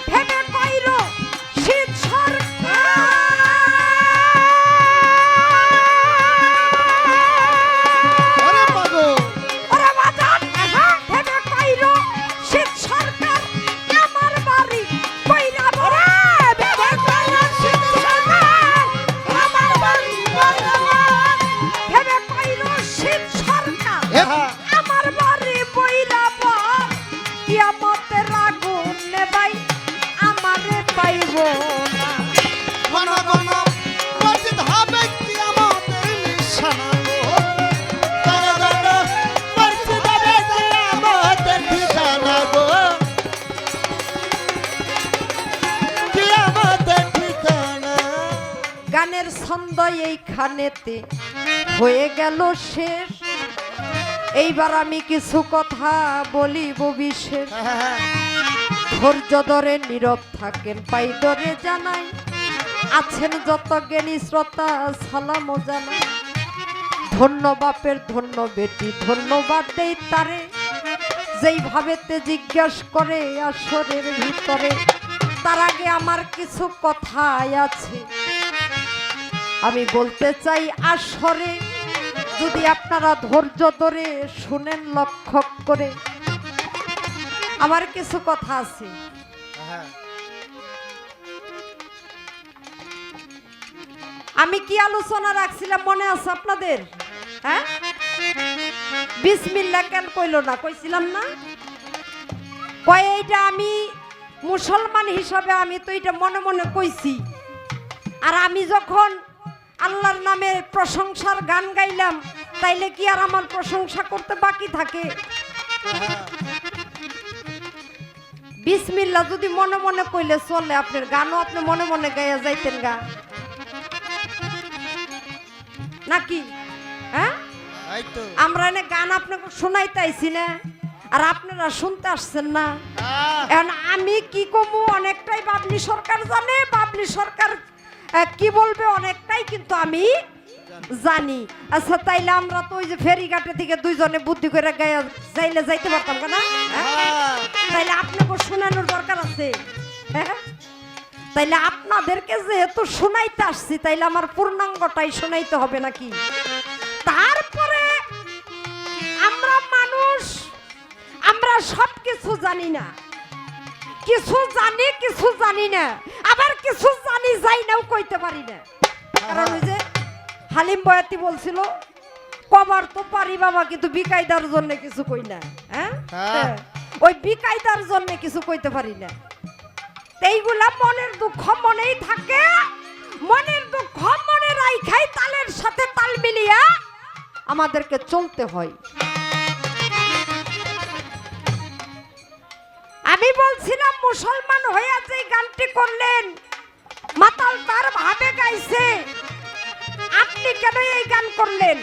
ভেবে কইরো শীত ওরে পাগল ওরে বাজান ভেবে কইরো শীত সরকার আমার বাড়ি কইরা বড় ভেবে কইরো শীত সরকার আমার বাড়ি কইরা ভেবে কইরো শীত সরকার আমার বাড়ি বইরা বড় কিয়ামতের আগুন নেবাই আমারে পাইব না। গণ গণ মসজিদ হবে কিয়ামতের নিশানা গো। গণ গণ মসজিদ হবে কিয়ামতের নিশানা গো। কিয়ামতের ঠিকানা। গানের ছন্দ এইখানেতে হয়ে গেল শেষ। এইবার আমি কিছু কথা বলিব বিশেষ। ধৈর্য ধরে নীরব থাকেন পাই ধরে জানাই আছেন যত জ্ঞানী শ্রোতা সালাম জানাই। ধন্য বাপের ধন্য বেটি ধন্যবাদ দেই তারে যেই ভাবেতে জিজ্ঞাস করে আসরের ভিতরে। তার আগে আমার কিছু কথা আছে আমি বলতে চাই আসরে যদি আপনারা ধৈর্য ধরে শুনেন লক্ষ্য করে, আমার কিছু কথা আছে। হ্যাঁ আমি কি আলোচনা রাখছিলাম মনে আছে আপনাদের? হ্যাঁ, বিসমিল্লাহ কেন কইল না? কইছিলাম না? কয় এইটা আমি মুসলমান হিসাবে আমি তো এটা মনে মনে কইছি। আর আমি যখন আল্লাহর নামে প্রশংসার গান গাইলাম, তাইলে কি আর আমার প্রশংসা করতে বাকি থাকে? বিসমিল্লাহ যদি মনে মনে কইলে চলে, আপনার গানও আপনি মনে মনে গাইয়া যাইতেন গা নাকি? হ্যাঁ, এই তো আমরা এনে গান আপনাকে শোনাইতে আইছি না, আর আপনারা শুনতে আসছেন না। হ্যাঁ। এখন আমি কি কমু অনেকটাই বাবলি সরকার জানে, বাবলি সরকার কি বলবে অনেকটাই কিন্তু আমি জানি। আচ্ছা, তাইলে আমরা তো ওই যে ফেরিঘাটে থেকে দুইজনে বুদ্ধি করে গায়ে যাইলে যাইতে পারতাম না? হ্যাঁ। তাইলে আপনাকে শোনানোর দরকার আছে। হ্যাঁ, তাইলে আপনাদেরকে যেহেতু শোনাইতে আসছি, তাইলে আমার পূর্ণাঙ্গটাই শোনাইতে হবে নাকি? তারপরে আমরা মানুষ, আমরা সব কিছু জানি না, কিছু জানি কিছু জানি না, আবার কিছু জানি যাই নাও কইতে পারি না। কারণ ওই যে হালিম বয়াতি বলছিল, কবার তো পারি বাবা, কিন্তু বিকায়দার জন্য কিছু কই না। হ্যাঁ, ওই বিকায়দার জন্য কিছু কইতে পারি না। এইগুলা মনের দুঃখ মনেই থাকে, মনের দুঃখ মনে রাইখাই তালের সাথে তাল মিলিয়া আমাদেরকে চলতে হয়। আমি বলছিলাম মুসলমান হইয়া যে গানটি করলেন, মাতাল তার ভাবে গাইছে, আপনি কেন এই গান করলেন?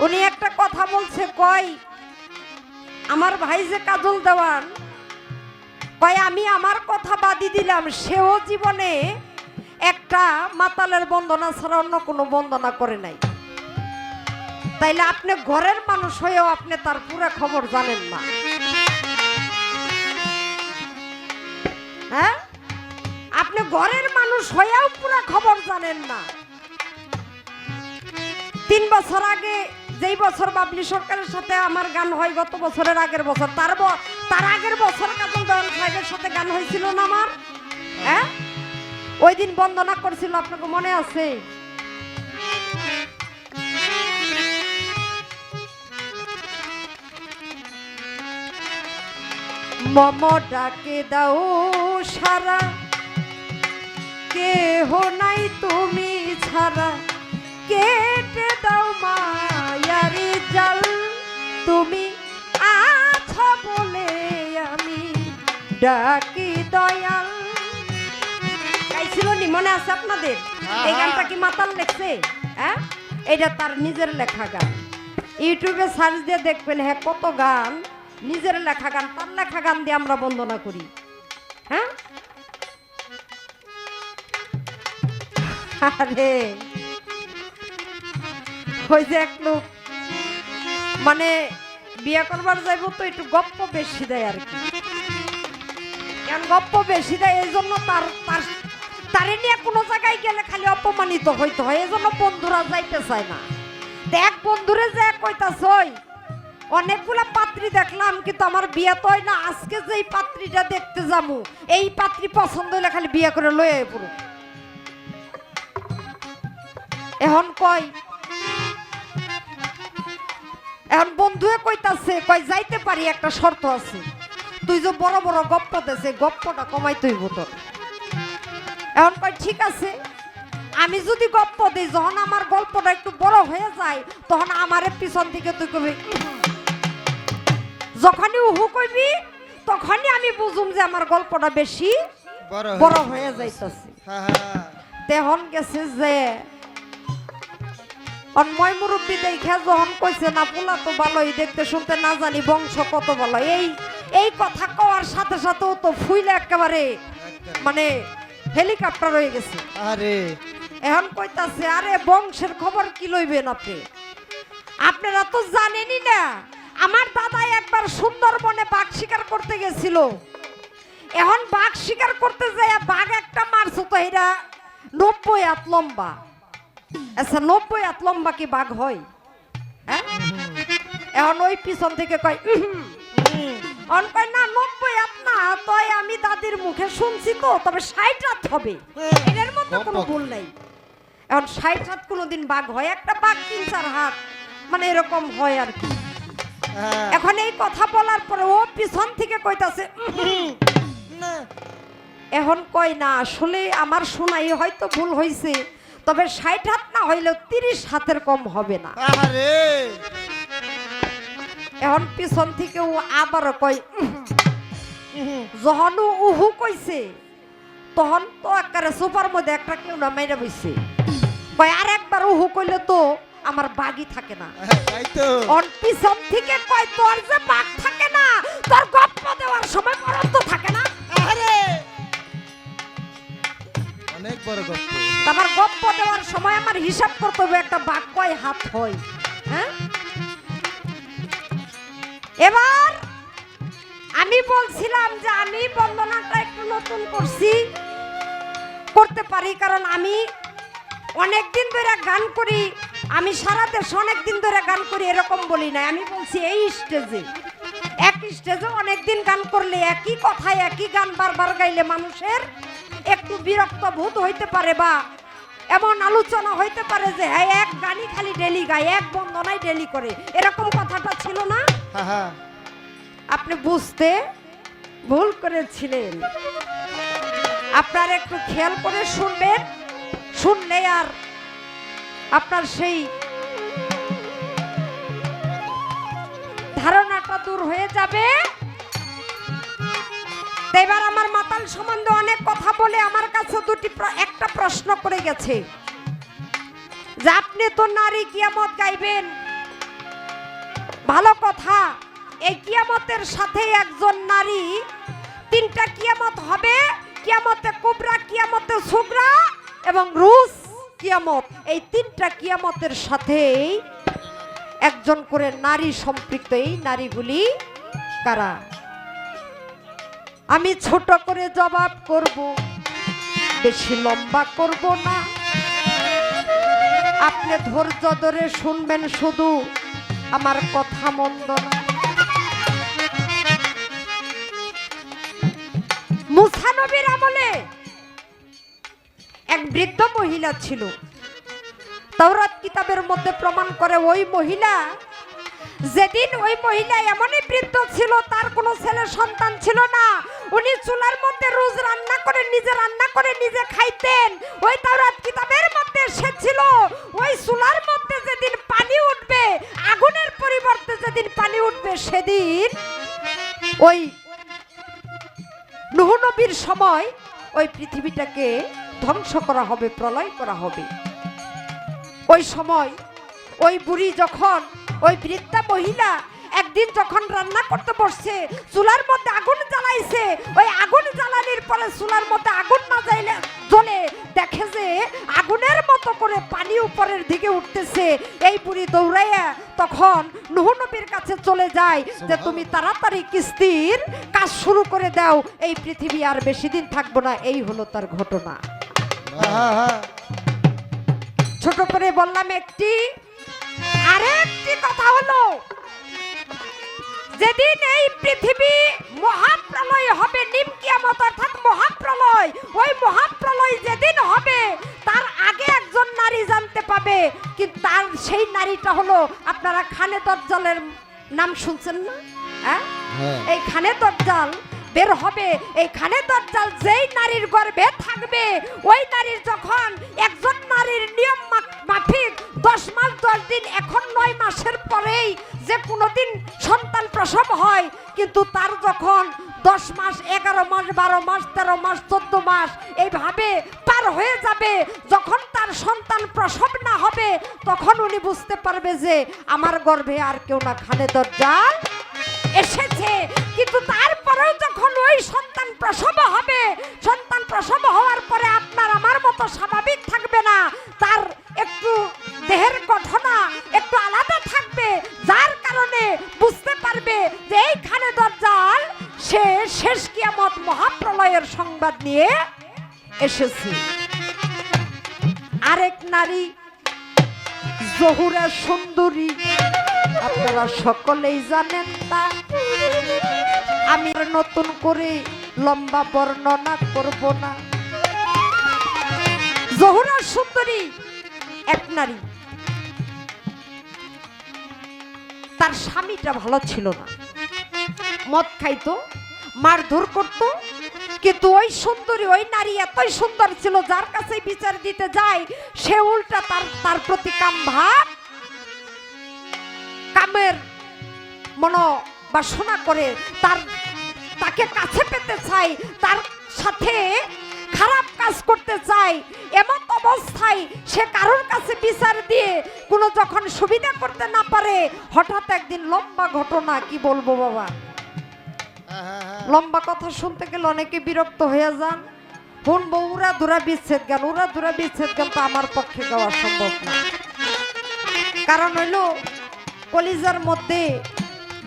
উনি একটা কথা বলছে, কয় আমার ভাই যে কাজল দেওয়ান, কয় আমি আমার কথা বাদি দিলাম, সেও জীবনে একটা মাতালের বন্দনা ছাড়া অন্য কোনো বন্দনা করে নাই। তাইলে আপনি ঘরের মানুষ হয়েও আপনি তার পুরো খবর জানেন না। হ্যাঁ, আপনি ঘরের মানুষ হয়েও পুরো খবর জানেন না। 3 বছর আগে, যেই বছর বাবলি সরকারের সাথে আমার গান হয়, গত বছরের আগের বছর, তার আগের বছর কাজল দেওয়ান সাহেবের সাথে গান হয়েছিল না আমার? হ্যাঁ, ওই দিন বন্দনা করছিল, আপনাকে মনে আছে? মম ডাকে দাও সারা, কেহ নাই তুমি ছাড়া, কেটে দাও মায়ারি জাল, তুমি আছো বলে আমি ডাকি দয়াল। গাইছিল নি, মনে আছে আপনাদের? এই গানটা কি মাতাল লেখছে? হ্যাঁ, এটা তার নিজের লেখা গান। ইউটিউবে সার্চ দিয়ে দেখবেন, হ্যাঁ, কত গান নিজের লেখা গান, তার লেখা গান দিয়ে আমরা বন্দনা করি। হ্যাঁ, আরে ওই যে এক লোক মানে বিয়ে করবার যাইব তো একটু গপ্প বেশি দেয় আর কি। কেন গপ্প বেশি দেয়? এই জন্য তারে নিয়ে কোনো জায়গায় গেলে খালি অপমানিত হইতে হয়, এই জন্য বন্ধুরা যাইতে চায় না। দেখ বন্ধুরে যে কইতাছই, অনেকগুলা পাত্রী দেখলাম, কিন্তু আমার বিয়ে তো হয় না। আজকে যে এই পাত্রীটা দেখতে যাবো, এই পাত্রী পছন্দ হইলে খালি বিয়ে করে লয়ে পুরো। এখন কয়, এখন বন্ধুয়ে কইতাছে, কয় যাইতে পারি, একটা শর্ত আছে, তুই যে বড় বড় গপ্প দেছে, গপ্পটা কমাই তুই তোর। এখন কয় ঠিক আছে, আমি যদি গপ্প দিই, যখন আমার গল্পটা একটু বড় হয়ে যায়, তখন আমারে পিছন থেকে তুই কবি, যখনই উহু কইবি তখনই আমি বুঝুম যে আমার গল্পটা বেশি বড় হয়ে যাইতেছে। তেহন গেছে যে অন্ময় মুরব্বী দেখে যখন কইছে না, পোলা তো ভালোই, দেখতে শুনতে না জানি বংশ কত ভালো, এই কথা কওয়ার সাথে সাথে ও তো ফুইলে একেবারে মানে হেলিকপ্টার হয়ে গেছে। আরে এখন কইতাছে, আরে বংশের খবর কি লইবেন আপনি? আপনারা তো জানেনই না, আমার দাদা একবার সুন্দরবনে বাঘ শিকার করতে গেছিল। এখন বাঘ শিকার করতে যায় বাঘ একটা মারছে, তো এরা 90 হাত লম্বা। আচ্ছা 90 হাত লম্বা কি বাঘ হয়? হ্যাঁ, এখন ওই পিছন থেকে কয় অন কয় না 90 হাত না, তয় আমি দাদির মুখে শুনছি তো, তবে 60 হাত হবে, এর মধ্যে কোনো ভুল নাই। এখন 60 হাত কোনোদিন বাঘ হয়? একটা বাঘ 3-4 হাত মানে এরকম হয় আর কি। এখন এই কথা বলার পরে ও পিছন থেকে কইতাছে এখন কয় না আসলে আমার শোনাই হয়তো ভুল হয়েছে, তবে 60 হাত না হইলেও 30 হাতের কম হবে না। এখন পিছন থেকে ও আবারও কয় যখন উহু কইছে তখন তো একেবারে সোফার মধ্যে একটা কেউ না মাইরা বইছে, কয় আর একবার উহু কইলে তো আমার বাঘই থাকে না। অন পিছন থেকে কয় তোর যে বাঘ থাকে না, তোর গপ্প দেওয়ার সময় বরাদ্দ থাকে না। অনেক বড় গপ্প। আমার গপ্প দেওয়ার সময় আমার হিসাব করতে হবে একটা বাঘ কয় হাত হয়। হ্যাঁ, এবার আমি বলছিলাম যে আমি বন্দনাটা একটু নতুন করতে পারি, কারণ আমি অনেকদিন ধরে গান করি, আমি সারা দেশ অনেকদিন ধরে গান করি, এরকম বলি না। আমি বলছি এই স্টেজে, এক স্টেজে অনেকদিন গান করলে একই কথায় একই গান বারবার গাইলে মানুষের একটু বিরক্ত বোধ হইতে পারে, বা এমন আলোচনা হইতে পারে যে হ্যাঁ এক গানই খালি ডেলি গায়, এক বন্দনাই ডেলি করে, এরকম কথাটা ছিল না। আপনি বুঝতে ভুল করেছিলেন। আপনার একটু খেয়াল করে শুনবেন, শুনলে আর আপনার সেই ধারণাটা দূর হয়ে যাবে। এবার আমার মাতাল সম্বন্ধে অনেক কথা বলে আমার কাছে একটা প্রশ্ন করে গেছে যে আপনি তো নারী কিয়ামত গাইবেন, ভালো কথা। এই কিয়ামতের সাথে একজন নারী 3টা কিয়ামত হবে, কিয়ামতে কুবরা, কিয়ামতে সুগরা এবং রুস কিয়ামত। এই 3টা কিয়ামতের সাথে একজন করে নারী সম্পৃক্ত। এই নারীগুলি কারা? আমি ছোট করে জবাব করব, বেশি লম্বা করব না। আপনি ধৈর্য ধরে শুনবেন, শুধু আমার কথা মন্দ না। মুসা নবীর আমলে এক বৃদ্ধ মহিলা ছিল। তাওরাত কিতাবের মধ্যে প্রমাণ করে ওই মহিলা, যেদিন ওই মহিলা এমনই বৃদ্ধ ছিল, তার কোনো ছেলে সন্তান ছিল না। উনি চুলার মধ্যে রোজ রান্না করে নিজে খাইতেন। ওই তাওরাত কিতাবের মধ্যে এসেছিল ওই চুলার মধ্যে যেদিন পানি উঠবে, আগুনের পরিবর্তে যেদিন পানি উঠবে, সেদিন ওই নূহ নবীর সময় ওই পৃথিবীটাকে ধ্বংস করা হবে, প্রলয় করা হবে। ওই সময় ওই বুড়ি যখন, ওই বৃদ্ধা মহিলা একদিন যখন রান্না করতে বসছে, চুলার মধ্যে আগুন জ্বালাইছে। ওই আগুন জ্বালানোর পরে চুলার মধ্যে আগুন না জ্বলে দেখে যে আগুনের মতো করে পানি উপরের দিকে উঠতেছে। এই বুড়ি দৌড়াইয়া তখন নূহ নবীর কাছে চলে যায় যে তুমি তাড়াতাড়ি কিস্তির কাজ শুরু করে দাও, এই পৃথিবী আর বেশি দিন থাকবো না। এই হলো তার ঘটনা। ছোট করে বললাম একটি। আরেকটি কথা হলো, যেদিন এই পৃথিবী মহাপ্রলয় হবে, নিম কিয়ামত অর্থাৎ মহাপ্রলয়, ওই মহাপ্রলয় যেদিন হবে তার আগে একজন নারী জানতে পাবে। কিন্তু তার সেই নারীটা হলো, আপনারা খানে দজ্জালের নাম শুনছেন না? হ্যাঁ, এই খানে দজ্জাল বের হবে। এই খানে দজ্জাল যেই নারীর গর্ভে থাকবে, ওই নারীর যখন একজন নারীর নিয়ম মাফিক 10 মাস 10 দিন, এখন 9 মাসের পরেই যে কোনোদিন সন্তান প্রসব হয়, কিন্তু তার যখন 10 মাস, 11 মাস, 12 মাস, 13 মাস, 14 মাস এইভাবে পার হয়ে যাবে, যখন তার সন্তান প্রসব না হবে, তখন উনি বুঝতে পারবে যে আমার গর্ভে আর কেউ না, খানে দজ্জাল এসেছে। কিন্তু তারপরেও যখন ওই সন্তান প্রসব হবে, সন্তান প্রসব হওয়ার পরে আপনার আমার মতো স্বাভাবিক থাকবে না, তার একটু দেহের গঠনা একটু আলাদা থাকবে, যার কারণে বুঝতে পারবে যে এই খানে দজ্জাল সে শেষ কিয়ামত মহাপ্রলয়ের সংবাদ নিয়ে এসেছে। আরেক নারী জহুরা সুন্দরী আপনারা সকলেই জানেন তা, আমি আর নতুন করে লম্বা বর্ণনা করব না। জহুরা সুন্দরী এক নারী, তার স্বামীটা ভালো ছিল না, মদ খাইতো, মারধর করতো, কিন্তু ওই সুন্দরী ওই নারী এতই সুন্দর ছিল যার কাছে বিচার দিতে যায় সে উল্টা তার প্রতি কামভাব কামের মনোবাসনা করে তাকে কাছে পেতে চাই, তার সাথে খারাপ কাজ করতে চাই। এমন অবস্থায় সে কারোর কাছে বিচার দিয়ে কোনো যখন সুবিধা করতে না পারে, হঠাৎ একদিন লম্বা ঘটনা, কি বলবো বাবা, লম্বা কথা শুনতে গেলে অনেকে বিরক্ত হয়ে যান। শুনবো উড়া ধুরা বিচ্ছেদ গান, উড়া ধুরা বিচ্ছেদ গান তো আমার পক্ষে গাওয়া সম্ভব না। কারণ হইল কলিজার মধ্যে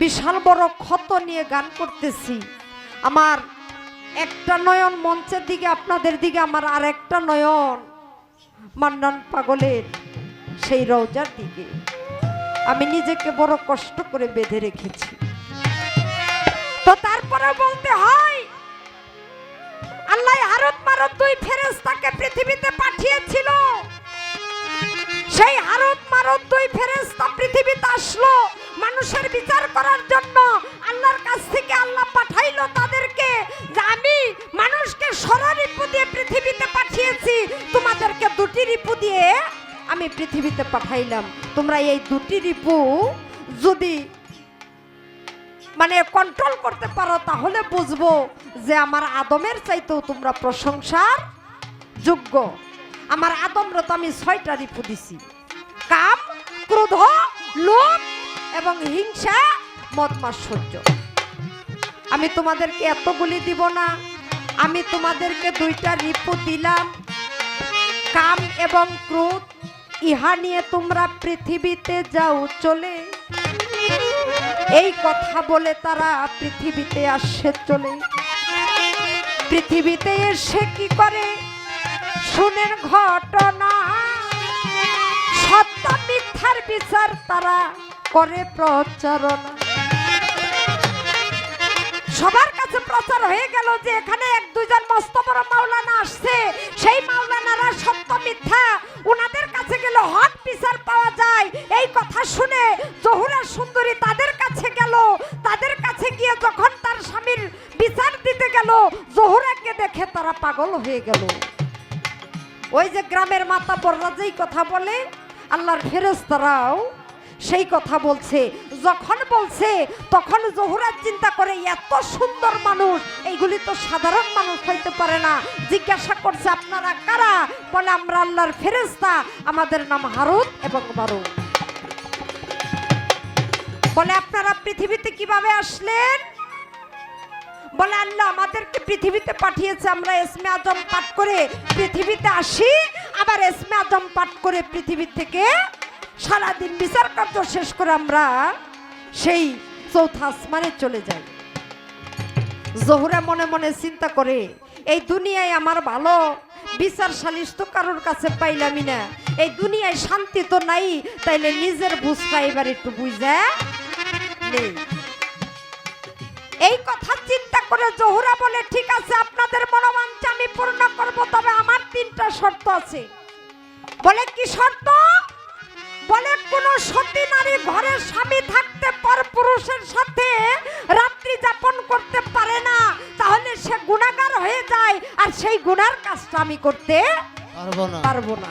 বিশাল বড় ক্ষত নিয়ে গান করতেছি। আমার একটা নয়ন মঞ্চের দিকে, আপনাদের দিকে, আমার আর একটা নয়ন মান্নান পাগলের সেই রওজার দিকে। আমি নিজেকে বড় কষ্ট করে বেঁধে রেখেছি। তো তারপরে বলতে হয় আল্লাহ হারুত মারুত দুই ফেরেশতাকে পৃথিবীতে পাঠিয়েছিল। সেই হারুত মারুত দুই ফেরেশতা পৃথিবীতে আসলো মানুষের বিচার করার জন্য। আল্লাহর কাছ থেকে আল্লাহ পাঠাইলো তাদেরকে যে আমি মানুষকে ষড়রিপু দিয়ে পৃথিবীতে পাঠিয়েছি, তোমাদেরকে দুটি রিপু দিয়ে আমি পৃথিবীতে পাঠাইলাম। তোমরা এই দুটি রিপু যদি কন্ট্রোল করতে পারো তাহলে বুঝবো যে আমার আদমের চাইতেও তোমরা প্রশংসার যোগ্য। আমার আদমরে তো আমি 6টা রিপু দিছি, কাম, ক্রোধ, লোভ এবং হিংসা, মদ মাৎসর্য। আমি তোমাদেরকে এতগুলি দিব না, আমি তোমাদেরকে 2টা রিপু দিলাম, কাম এবং ক্রোধ। ইহা নিয়ে তোমরা পৃথিবীতে যাও চলে। এই কথা বলে তারা পৃথিবীতে আসে চলে। পৃথিবীতে এসে কি করে শুনেন ঘটনা, সত্য মিথ্যার বিচার তারা করে প্রচারণা। সবার কাছে প্রচার হয়ে গেল যে এখানে 1-2 জন মস্ত বড় মাওলানা আসছে, সেই মাওলানারা সত্য মিথ্যা ওনাদের কাছে গেলে হক বিচার পাওয়া যায়। এই কথা শুনে জহুরা সুন্দরী তাদের কাছে গেল। তাদের কাছে গিয়ে যখন তার স্বামীর বিচার দিতে গেল, জহুরাকে দেখে তারা পাগল হয়ে গেল। ওই যে গ্রামের মাতাব্বররা যেই কথা বলে, আল্লাহর ফেরেশতারাও সেই কথা বলছে। যখন বলছে তখন জহুরা চিন্তা করে এত সুন্দর মানুষ, এইগুলি তো সাধারণ মানুষ হইতে পারে না। জিজ্ঞাসা করছে আপনারা কারা? বলে আমরা আল্লাহর ফেরেশতা, আমাদের নাম হারুত এবং মারুত। বলে আপনারা পৃথিবীতে কিভাবে আসলেন? বলে আল্লাহ আমাদেরকে পৃথিবীতে পাঠিয়েছে, আমরা ইসমে আজম পাঠ করে পৃথিবীতে আসি, আবার ইসমে আজম পাঠ করে পৃথিবী থেকে সারাদিন বিচার কার্য শেষ করে আমরা সেই 4th আসমানে চলে যাই। জহুরা মনে মনে চিন্তা করে এই দুনিয়ায় আমার ভালো বিচার সালিশ তো কারোর কাছে পাইলামই না, এই দুনিয়ায় শান্তি তো নাই, তাইলে নিজের বুঝটা এবার একটু বুঝা নেই। এই কথা চিন্তা করে জহুরা বলে ঠিক আছে আপনাদের মনোবাঞ্ছা আমি পূর্ণ করব, তবে আমার 3টা শর্ত আছে। বলে কি শর্ত? বলে কোন সতী নারী ঘরে স্বামী থাকতে পর পুরুষের সাথে রাত্রি যাপন করতে পারে না, তাহলে সে গুনাহগার হয়ে যায়, আর সেই গুনার কাজটা আমি করতে পারবো না।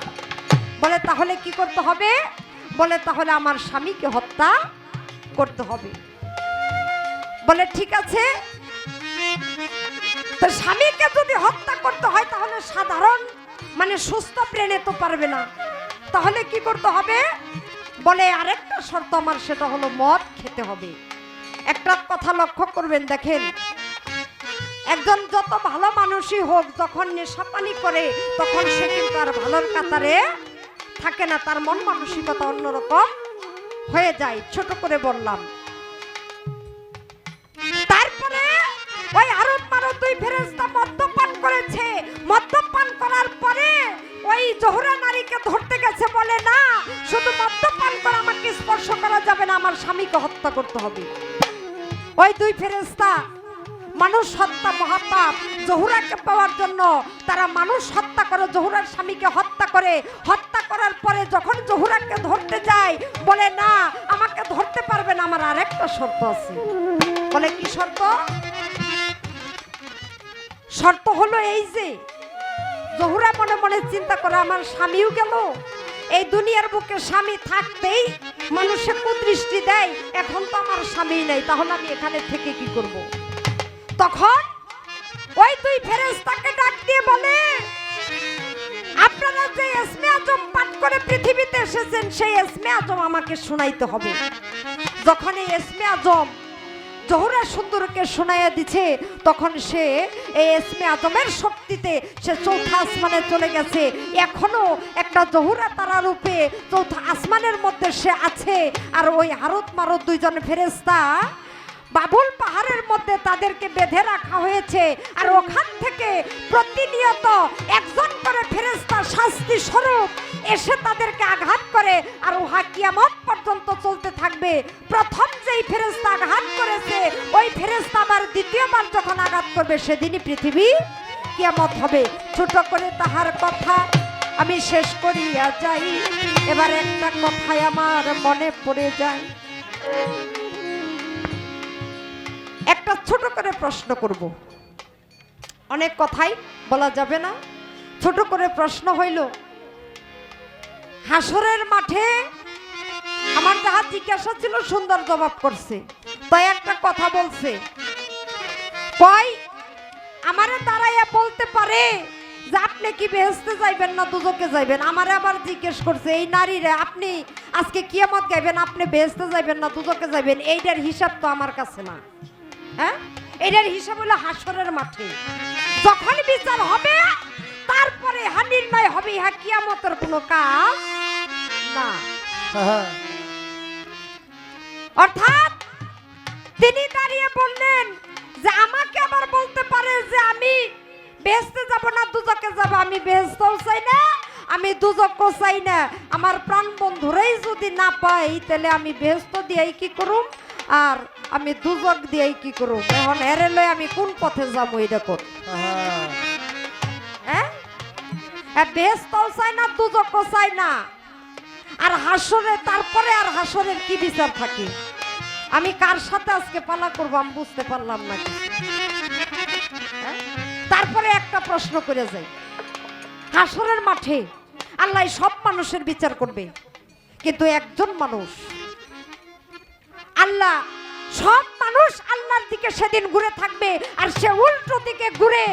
বলে তাহলে কি করতে হবে? বলে তাহলে আমার স্বামীকে হত্যা করতে হবে। বলে ঠিক আছে, তো স্বামীকে যদি হত্যা করতে হয় তাহলে সাধারণ সুস্থ প্রাণে তো পারবে না, তাহলে কি করতে হবে? বলে আরেকটা শর্ত আমার, সেটা হলো মদ খেতে হবে। একটা কথা লক্ষ্য করবেন, দেখেন একজন যত ভালো মানুষই হোক যখন নেশাপানি করে তখন সে কিন্তু আর ভালোর কাতারে থাকে না, তার মন মানসিকতা অন্যরকম হয়ে যায়। ছোট করে বললাম। তারপরে ওই হারুত মারুত দুই ফেরেশতা মদ্যপান করেছে। মদ্যপান করার পরে ওই জহুরা নারীকে ধরতে গেছে, বলে না শুধু মদ্যপান স্বামীকে হত্যা করতে হবে। ওই দুই ফেরেশতা মানুষ হত্যা মহাপাপ, জহুরাকে পাওয়ার জন্য তারা মানুষ হত্যা করে, জহুরার স্বামীকে হত্যা করে। হত্যা করার পরে যখন জহুরাকে ধরতে যায় বলে না আমাকে ধরতে পারবে না, আমার আরেকটা শর্ত আছে। বলে কি শর্ত? শর্ত হলো এই যে জহুরা মনে মনে চিন্তা করে আমার স্বামীও গেল, এই দুনিয়ার বুকে স্বামী থাকতেই মানুষে কুদৃষ্টি দেয়, এখন তো আমার স্বামী নেই, তাহলে আমি এখানে থেকে কি করব? তখন ওই দুই ফেরেশতাকে ডাক দিয়ে বলে আপনারা যে ইসমে আজম পাঠ করে পৃথিবীতে এসেছেন সেই ইসমে আজম আমাকে শোনাইতে হবে। যখন এই ইসমে আজম জহুরা সুন্দরকে শোনাইয়া দিছে তখন সে এই ইসমে আজমের শক্তিতে সে চৌথা আসমানে চলে গেছে। এখনো একটা জহুরা তারা রূপে চৌথা আসমানের মধ্যে সে আছে। আর ওই হারুত মারুত দুইজন ফেরেশতা বাবুল পাহাড়ের মধ্যে তাদেরকে বেঁধে রাখা হয়েছে। আর ওখান থেকে প্রতিনিয়ত একজন করে ফেরেশতা শাস্তি স্বরূপ এসে তাদেরকে আঘাত করে, আর উহা কিয়ামত পর্যন্ত চলতে থাকবে। প্রথম যেই ফেরেশতা আঘাত করেছে ওই ফেরেশতা আবার দ্বিতীয়বার যখন আঘাত করবে সেদিনই পৃথিবী কিয়ামত হবে। ছোট করে তাহার কথা আমি শেষ করিয়া যাই, এবার একটা কথাই আমার মনে পড়ে যায়। একটা ছোট করে প্রশ্ন করব, অনেক কথাই বলা যাবে না, ছোট করে প্রশ্ন হইল হাসরের মাঠে আমার যাহা জিজ্ঞাসা ছিল সুন্দর জবাব করছে, তাই একটা কথা বলছে কই আমারে দাঁড়াইয়া বলতে পারে যে আপনি কি বেহেশতে যাইবেন না দুজকে যাইবেন? আমারে আবার জিজ্ঞেস করছে এই নারীরে আপনি আজকে কিয়ামত গাইবেন, আপনি বেহেশতে যাইবেন না দুজকে যাইবেন? এইটার হিসাব তো আমার কাছে না। হ্যাঁ, এটার হিসাব হলো হাসরের মাঠে যখন বিচার হবে তারপরে নির্ণয় হবে, ইহা কিয়ামতের কোনো কাজ না। অর্থাৎ তিনি দাঁড়িয়ে বললেন যে আমাকে আবার বলতে পারে যে আমি বেহেশতে যাব না দুজকে যাব, আমি বেহেশতেও চাই না আমি দুজকও চাই না। আমার প্রাণ বন্ধুরাই যদি না পাই তাহলে আমি বেহেশত দিয়েই কি করুম আর আমি দুজক দিয়েই কি করুম? এখন হেরে লই আমি কোন পথে যাবো এটা কর? হ্যাঁ, বেহেশতও চাই না দুজকও চাই না। আর হাসরে তারপরে আর হাসরের কি বিচার থাকে? আমি কার সাথে আজকে পালা করবো আমি বুঝতে পারলাম না। তারপরে একটা প্রশ্ন করে যাই, হাসরের মাঠে আল্লাহ সব মানুষের বিচার করবে, কিন্তু একজন মানুষ আল্লাহ সব মানুষ আল্লাহর দিকে সেদিন ঘুরে থাকবে, আর সে উল্টো দিকে ঘুরে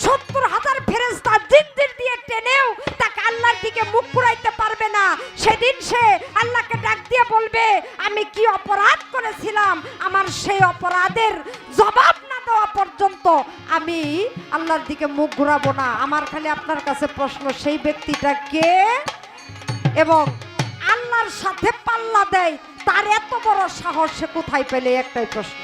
70,000 ফেরেশতা জিনজির দিয়ে টেনেও তাকে আল্লাহর দিকে মুখ ঘুরাইতে পারবে না। সেদিন সে আল্লাহকে ডাক দিয়ে বলবে আমি কি অপরাধ করেছিলাম, আমার সেই অপরাধের জবাব না দেওয়া পর্যন্ত আমি আল্লাহর দিকে মুখ ঘুরাবো না। আমার খালি আপনার কাছে প্রশ্ন, সেই ব্যক্তিটা কে এবং আল্লাহর সাথে পাল্লা দেয় তার এত বড় সাহস সে কোথায় পেলে? একটাই প্রশ্ন।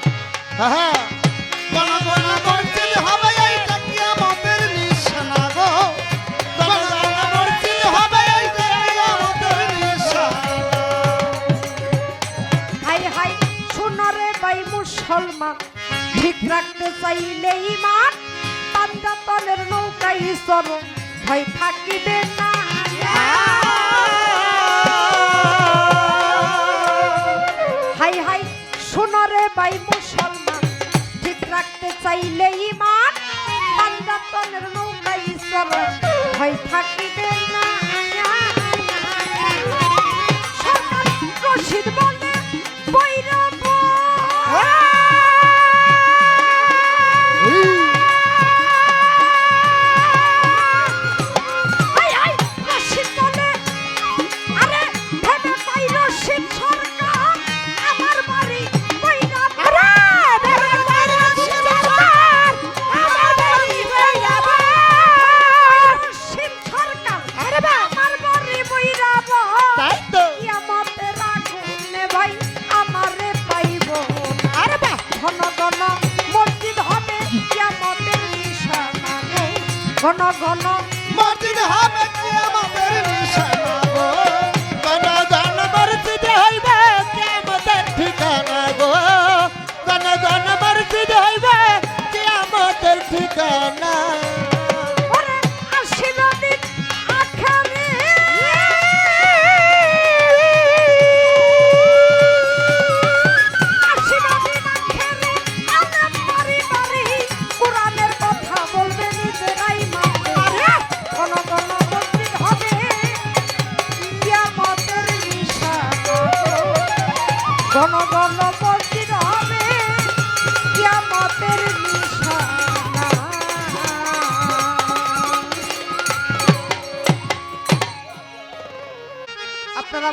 হাই হাই শোনো রে ভাই মুসলমান, ঠিক রাখতে চাইলে ইমান পাঞ্জাতনের নৌকায় চলো, ভয় থাকিবে না। হাই হাই শোনো রে ভাই মুসলমান, ঠিক রাখতে চাইলে ইমান পাঞ্জাতনের নৌকায় চলো, ভয় থাকিবে না। সরকার রশিদ বলে বৈরব ঘন ঘন মসজিদ হবে কিয়ামতের নিশানা গো, ঘন ঘন মসজিদ হইবে কিয়ামতের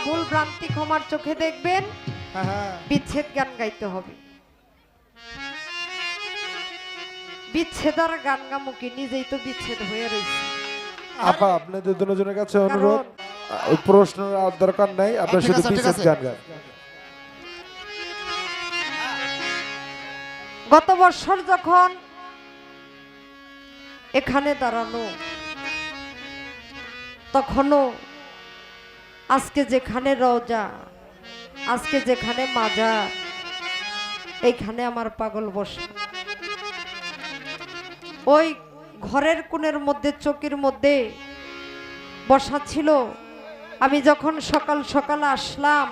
ভুল ভ্রান্তি ক্ষমার চোখে দেখবেন। হ্যাঁ হ্যাঁ বিচ্ছেদ গান গাইতে হবে। বিচ্ছেদার গান গামুকি নিজেই তো বিচ্ছেদ হয়ে রয়েছে। আপা আপনাদের দুজনের কাছে কারণ অনুরোধ, ওই প্রশ্ন আর দরকার নাই, আপনার ঠিক শুধু আছে, ঠিক বিশেষ আছে। গান গান। গত বছর যখন এখানে দাঁড়ানো, তখনও আজকে যেখানে রওজা, আজকে যেখানে মাজার, এইখানে আমার পাগল বসে ওই ঘরের কোণের মধ্যে চৌকির মধ্যে বসা ছিল। আমি যখন সকাল সকাল আসলাম,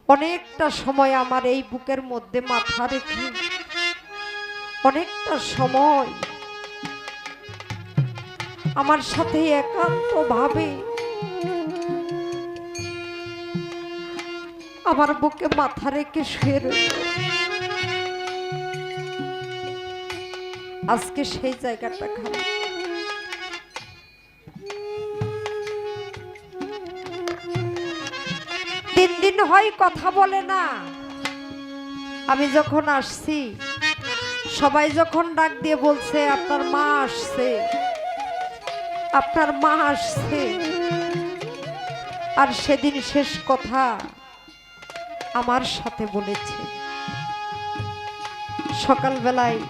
অনেকটা সময় আমার এই বুকের মধ্যে মাথা রেখে অনেকটা সময় আমার সাথে একান্তভাবে আমার বুকে মাথা রেখে শুয়ে রইল। আজকে সেই জায়গাটা খালি। তিন দিন হয় কথা বলে না। আমি যখন আসছি, সবাই যখন ডাক দিয়ে বলছে আপনার মা আসছে, আপনার মা আসছে। আর সেদিন শেষ কথা আমার সাথে বলেছে। সকালবেলায়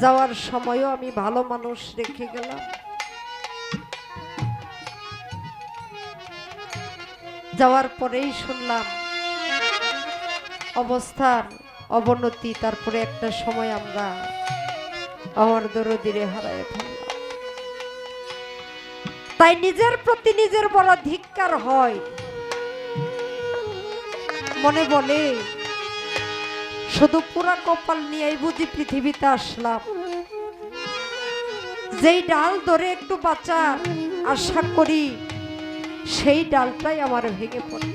যাওয়ার সময়ও আমি ভালো মানুষ রেখে গেলাম। যাওয়ার পরেই শুনলাম অবস্থার অবনতি। তারপরে একটা সময় আমরা আমার দরদিরে হারায় ফেললাম। তাই নিজের প্রতি নিজের বড় ধিক্কার হয়। মনে বলে শুধু পুরা কপাল নিয়েই বুঝি পৃথিবীতে আসলাম। যেই ডাল ধরে একটু বাঁচার আশা করি, সেই ডালটাই আমার ভেঙে পড়ে।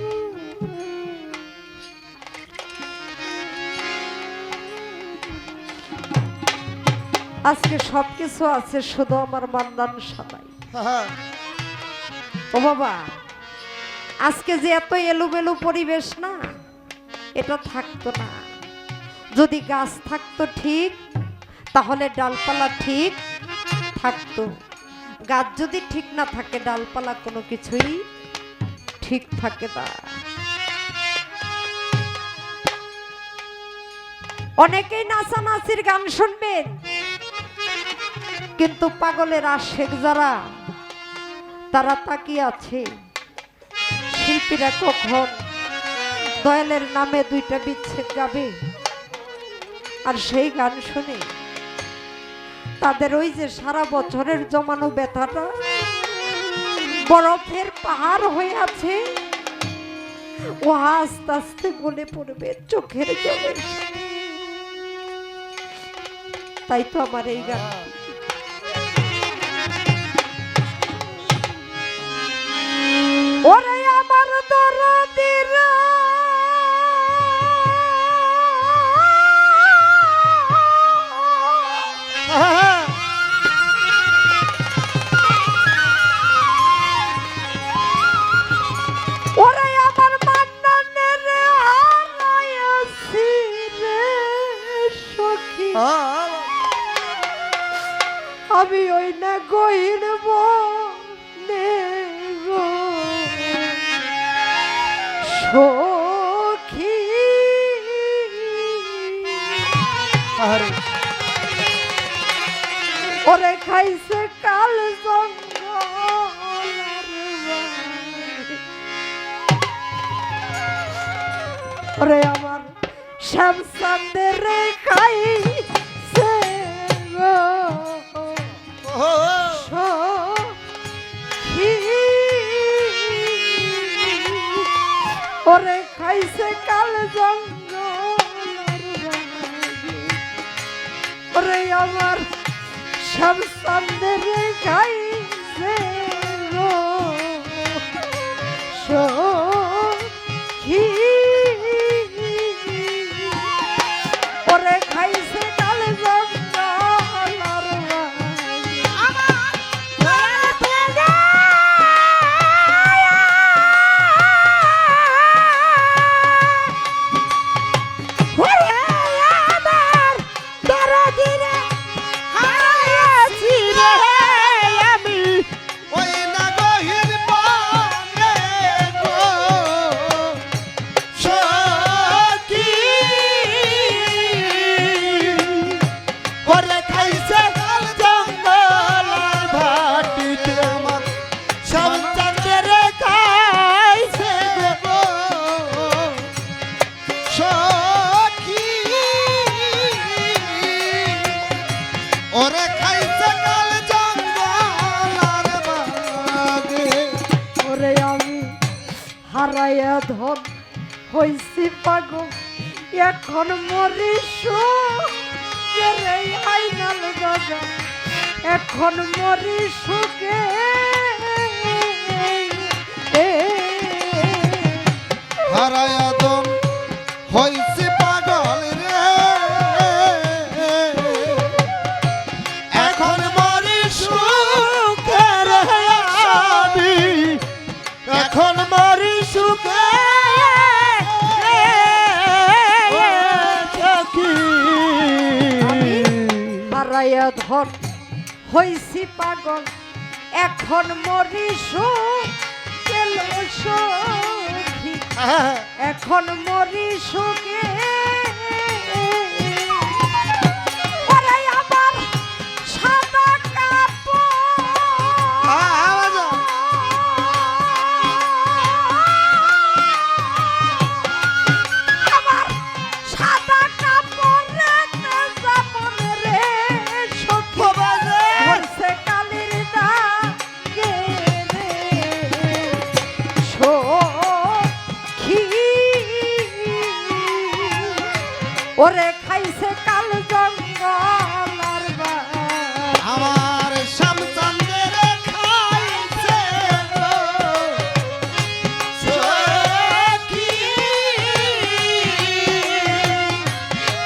আজকে সবকিছু আছে, শুধু আমার মান্দান সাদাই। ও বাবা, আজকে যে এত এলোমেলো পরিবেশ না, এটা থাকতো না। যদি গাছ থাকতো ঠিক, তাহলে ডালপালা ঠিক থাকতো। গাছ যদি ঠিক না থাকে, ডালপালা কোনো কিছুই ঠিক থাকে না। অনেকেই নাচানাচির গান শুনবেন, কিন্তু পাগলের আশেক যারা, তারা তাকিয়ে আছে শিল্পীরা কখন দয়ালের নামে দুইটা বিচ্ছেদ গাবে। আর সেই গান শুনে তাদের ওই যে সারা বছরের জমানো ব্যথাটা বরফের পাহাড় হয়ে আছে, ও আস্তে আস্তে গলে পড়বে চোখের জলে। তাই তো আমার এই গান। ওরে আমার দরদিরা, ওরে আমার মান্নানের হারাইছি রে সখী। আমি ওই না গহীন বনে গো সখী। ওরে খাইছে কাল জঙ্গল, ওরে আমার শ্যামচাঁদের রে খাইছে গো সখী। ওরে খাইছে কাল জঙ্গল, ওরে আমার শ্যামচাঁদের রে খাইছে গো সখী। ওরে খাইছে কাল জঙ্গল, হারায়া ধন হইছি পাগল এখন মরিস আইনাল বাজা এখন মরিস কে হারায়া দম হইছে পাগল রে এখন মরি সুখের আমি এখন মরি সুখে হারায়া ধন হইছি পাগল এখন মরিস সখী এখন মরিস কে ওরে আমার সাদা আমার সাদা কাপড় রে সখী হইছে কালির দাগে রে সখী ওরে খাইছে কাল জঙ্গল আর আমার শ্যামচন্দ্রের খাইছে গো সখী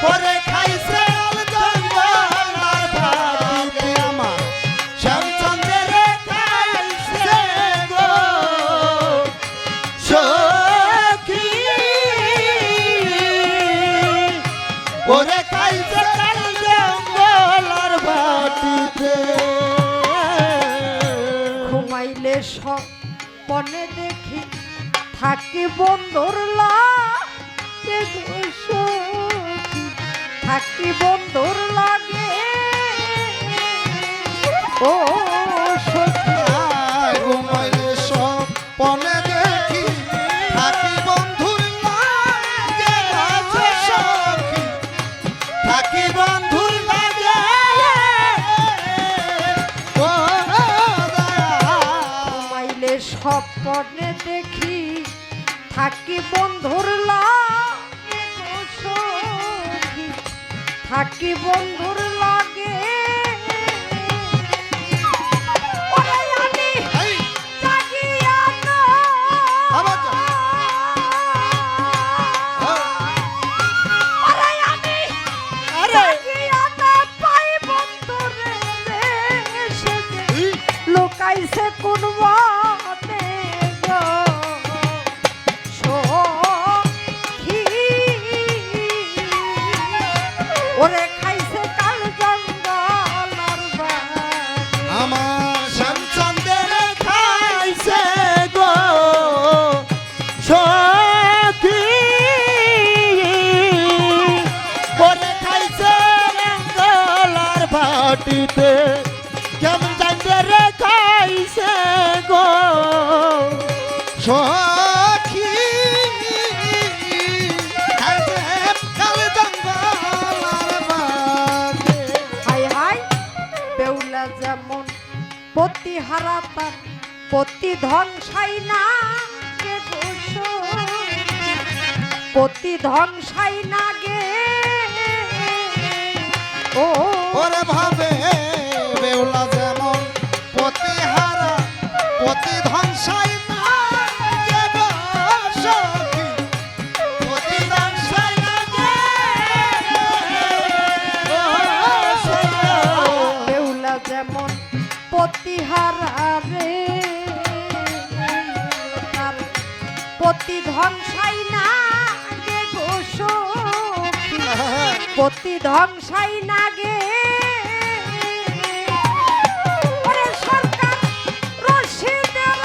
পরে খাইছে আল জঙ্গল আর ভাটিতে আমার শ্যামচন্দ্রের খাইছে গো সখী ওরে খাইছে কাল জঙ্গল আর ভাটিতে ঘুমাইলে স্বপ্নে দেখি থাকি বন্ধুর লাগে গো সখী থাকি বন্ধুর লাগে ও সখী ঘুমাইলে স্বপ্নে দেখি থাকি বন্ধুর লাগে আছে সখী থাকি বন্ধুর লাগে ও দয়া ঘুমাইলে স্বপ্নে দেখি থাকি বন্ধুর লাগে গো সখী থাকি বন্ধুর লাগে ওরে আমি এই জাগিয়া না আবার যা। ওরে আমি জাগিয়া না পাই বন্ধুরে রে সে যে লুকাইছে কোন মতে গো সখী ওরে খাইছে কাল জঙ্গল আর বাঘ। আমার শ্যামচন্দ্রের খাইছে গো সখী পরে খাইছে জঙ্গল আর ভাটিতে কেমন চন্দ্রের খাইছে গো সখী খাইছে কাল জঙ্গল আর ভাটে হাই হাই বেউলা যেমন পতি হারা তার পতি ধ্বংসাই না গে গো সখী। পতি ধ্বংসাই না গে ও ওরে ভাবে বেউলা যেমন পতি হারা পতি ধ্বংসাই না গে গো সখী পতি ধ্বংসাই না গে ও সখী। বেউলা যেমন পতি হারা রে তার পতি ধ্বংসাই না গে গো সখী। পতি ধ্বংসাই না গে ওরে সরকার রশিদের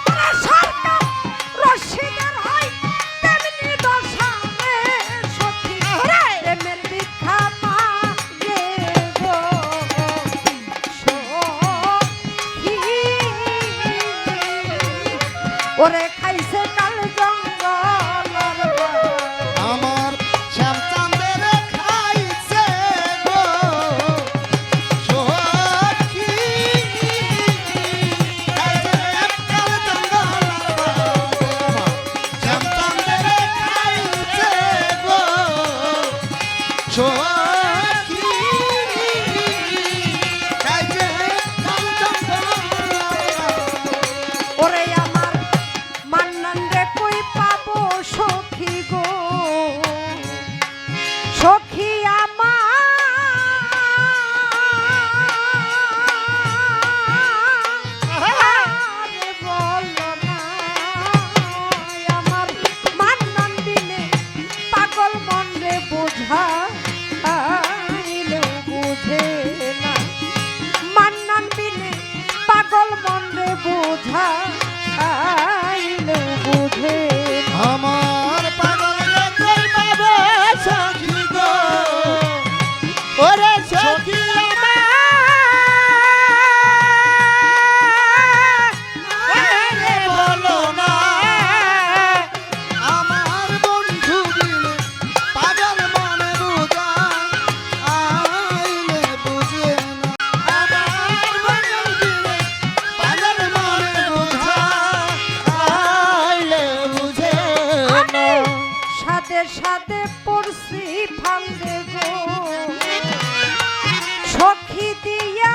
ওরে সরকার রশিদের হয় তেমনি দশা রে সখী প্রেমের ভিক্ষা মাগে গো সখী ওরে খাইছে কাল জঙ্গল সাদে পড়ছি ফান্দে গো সখী দিয়া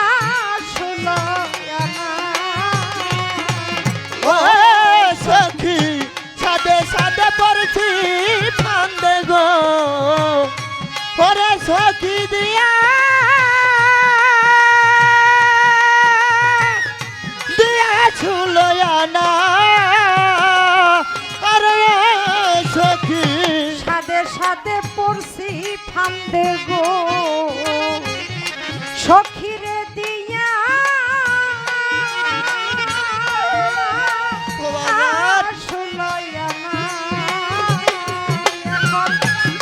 আসলো না। ও সখী সাদে সাদে পড়ছি ফান্দে গো ওরে সখী দিয়া দিয়া ছুলো না আরে সখী সাদে সাদে পড়ছি ফান্দে গো সখীরে দিয়া আসলো না। এখন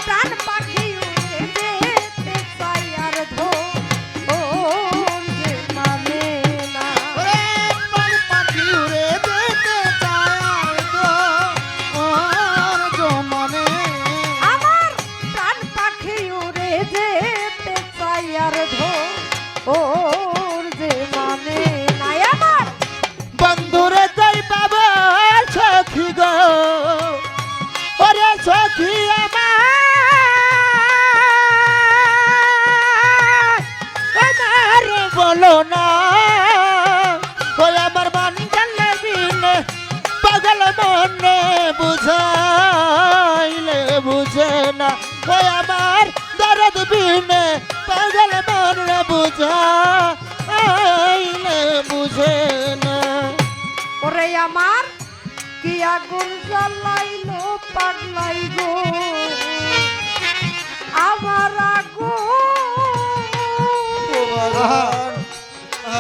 প্রাণ পাখি উড়ে যেতে চাই আর ধর যে মানে না। ওরে প্রাণ পাখি উড়ে যেতে চায় গো ওর জমানে আমার প্রাণ পাখি উড়ে যেতে চাই আর ধর যে মানে নাই আমার বন্ধুরে যাই পাবো সখী গো ওরে সখী আমার বলো না ওই আমার মন জানলে বিনে পাগল মনে বুঝাইলে বুঝে না ওই আমার দরদ বিনে পাগল মনে বুঝাইলে বুঝে না ওরে আমার কি আগুন জ্বালাইলো পাগলাই গো আমার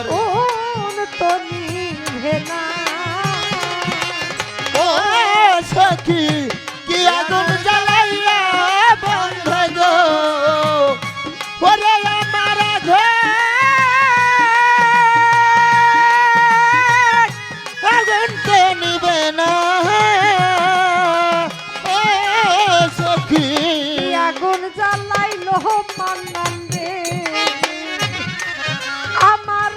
আগুন তো নিভে না। ও সখী কি আগুন জ্বালাইয়া বন্ধ গো ওরে আমার আগুন তো নিবে না ও সখী কি আগুন জ্বালাইলো মান্নান রে আমার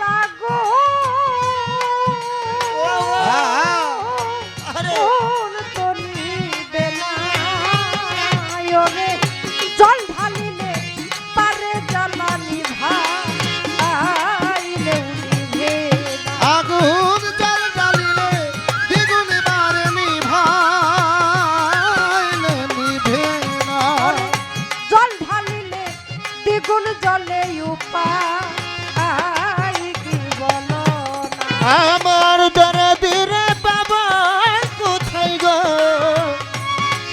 আগুন তো নিবে না। ওরে জল ঢালিলে পারে জ্বালানি ভাইলে নিভে না। আগুন জল জ্বালিলে দ্বিগুণ বারে নিভাইলে নিভে না জল ঢালিলে দ্বিগুণ জলে উপায় কি বলো না। আমার দরদির বাবা কোথায় গো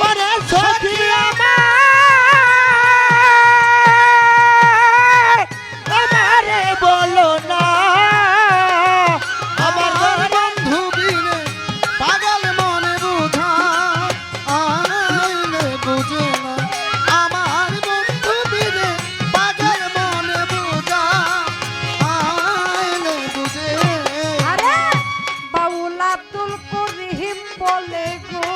পরে সখী আমারে বলো না আমার বন্ধু বিনে পাগল মনে বুঝা আইলে বুঝে না আমার বন্ধু বিনে পাগল মনে বুঝা আইলে বুঝে আরে বাউল আব্দুল করিম বলে গো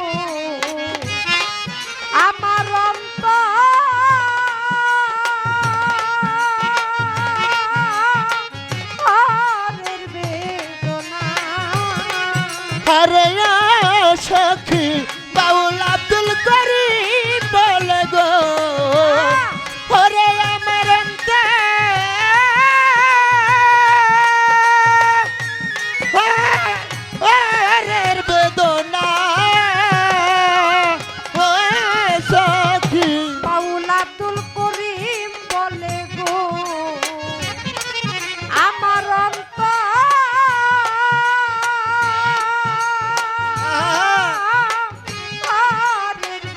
আমার অন্তরের বেদনা। আরে সখী বাউল আব্দুল করিম বলে গো ওরে আমার অন্তরের বেদনা ও সখী বাউল আব্দুল করিম বলে গো আমার অন্তরের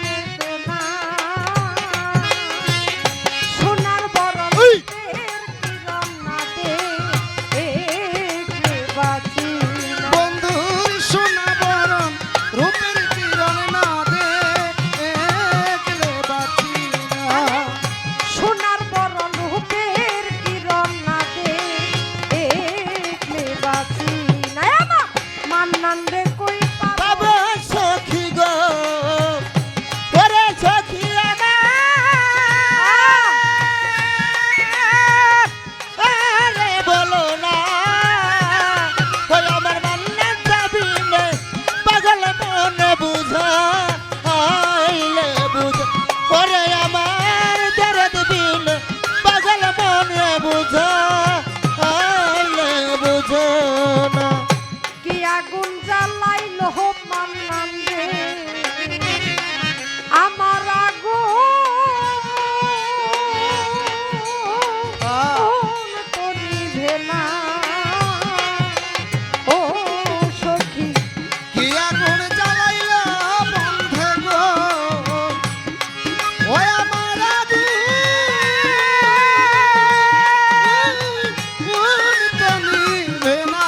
বেদনা। সোনার বরণ ওই! কিরণ না দে বাঁচি না। বন্ধুর সোনা বরণ রূপের কিরণ না দে একলে বাঁচি না সোনার বরণ রূপের কিরণ না দে দেখলে বাঁচি না। আমার মান্নান রে কই পাবো বাবা সখী গো ওরে সখী আরে বলো না ওই আমার মান্না আগুন জ্বালাইল মান্নান রে আমার আগুন তো নিভে না ও সখী কি আগুন জ্বালাইলো বন্ধে গো ওই আমার আগুন তো নিভে না।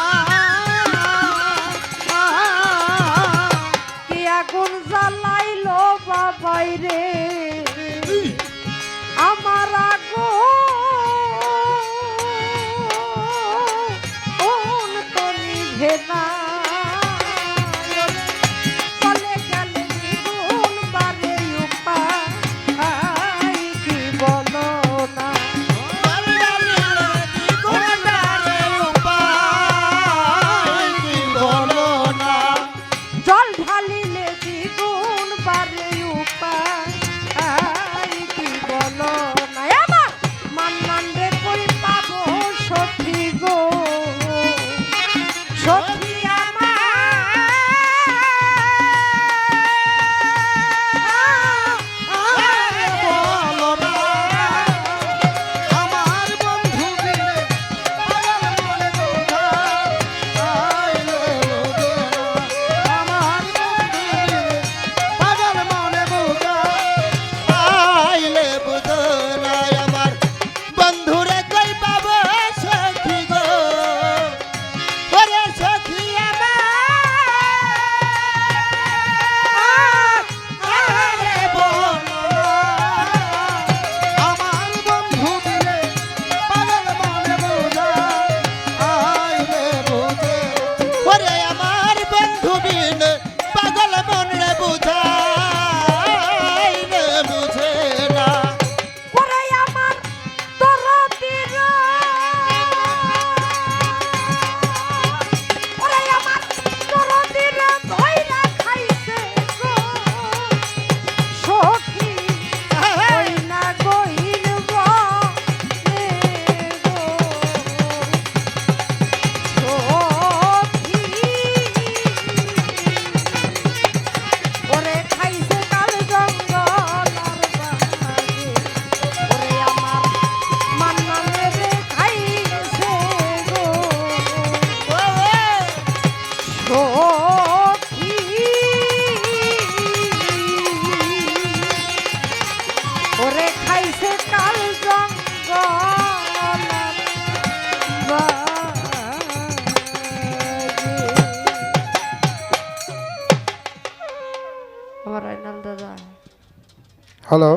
কি আগুন জ্বালাইল বাবাই রে আমার আগুন তো নিভে না চলে গেলে দ্বিগুণ বারে উপায় কি বলো না জল ঢালিলে দ্বিগুণ বারে উপায় কি বলো না আমার মান্নান রে কই পাবো সখী গো সখী আমার বন্ধু বিনে পাগল মনে বোঝা আইলে বুঝো না। আমার বন্ধুরে কই পাবো সখী গো ওরে সখী আরে বলো আমার বন্ধু বিনে পাগল মনে বোঝা আইলে বুঝে ওরে আমার বন্ধু বিনে পাগল মনে বোঝা আইলে বুঝে না। ওরে আমার দরদির ওরে আমার দরদির ধইরা খাইছে গো সখী ওই না গইল বলে গো সখী ওরে খাইছে কাল জঙ্গল আর বাগে ওরে আমার মান্নানে রে খাইছে গো সখী ওরে খাইছে কাল জঙ্গল আর বাগে আমার আইনাল দাদা হ্যালো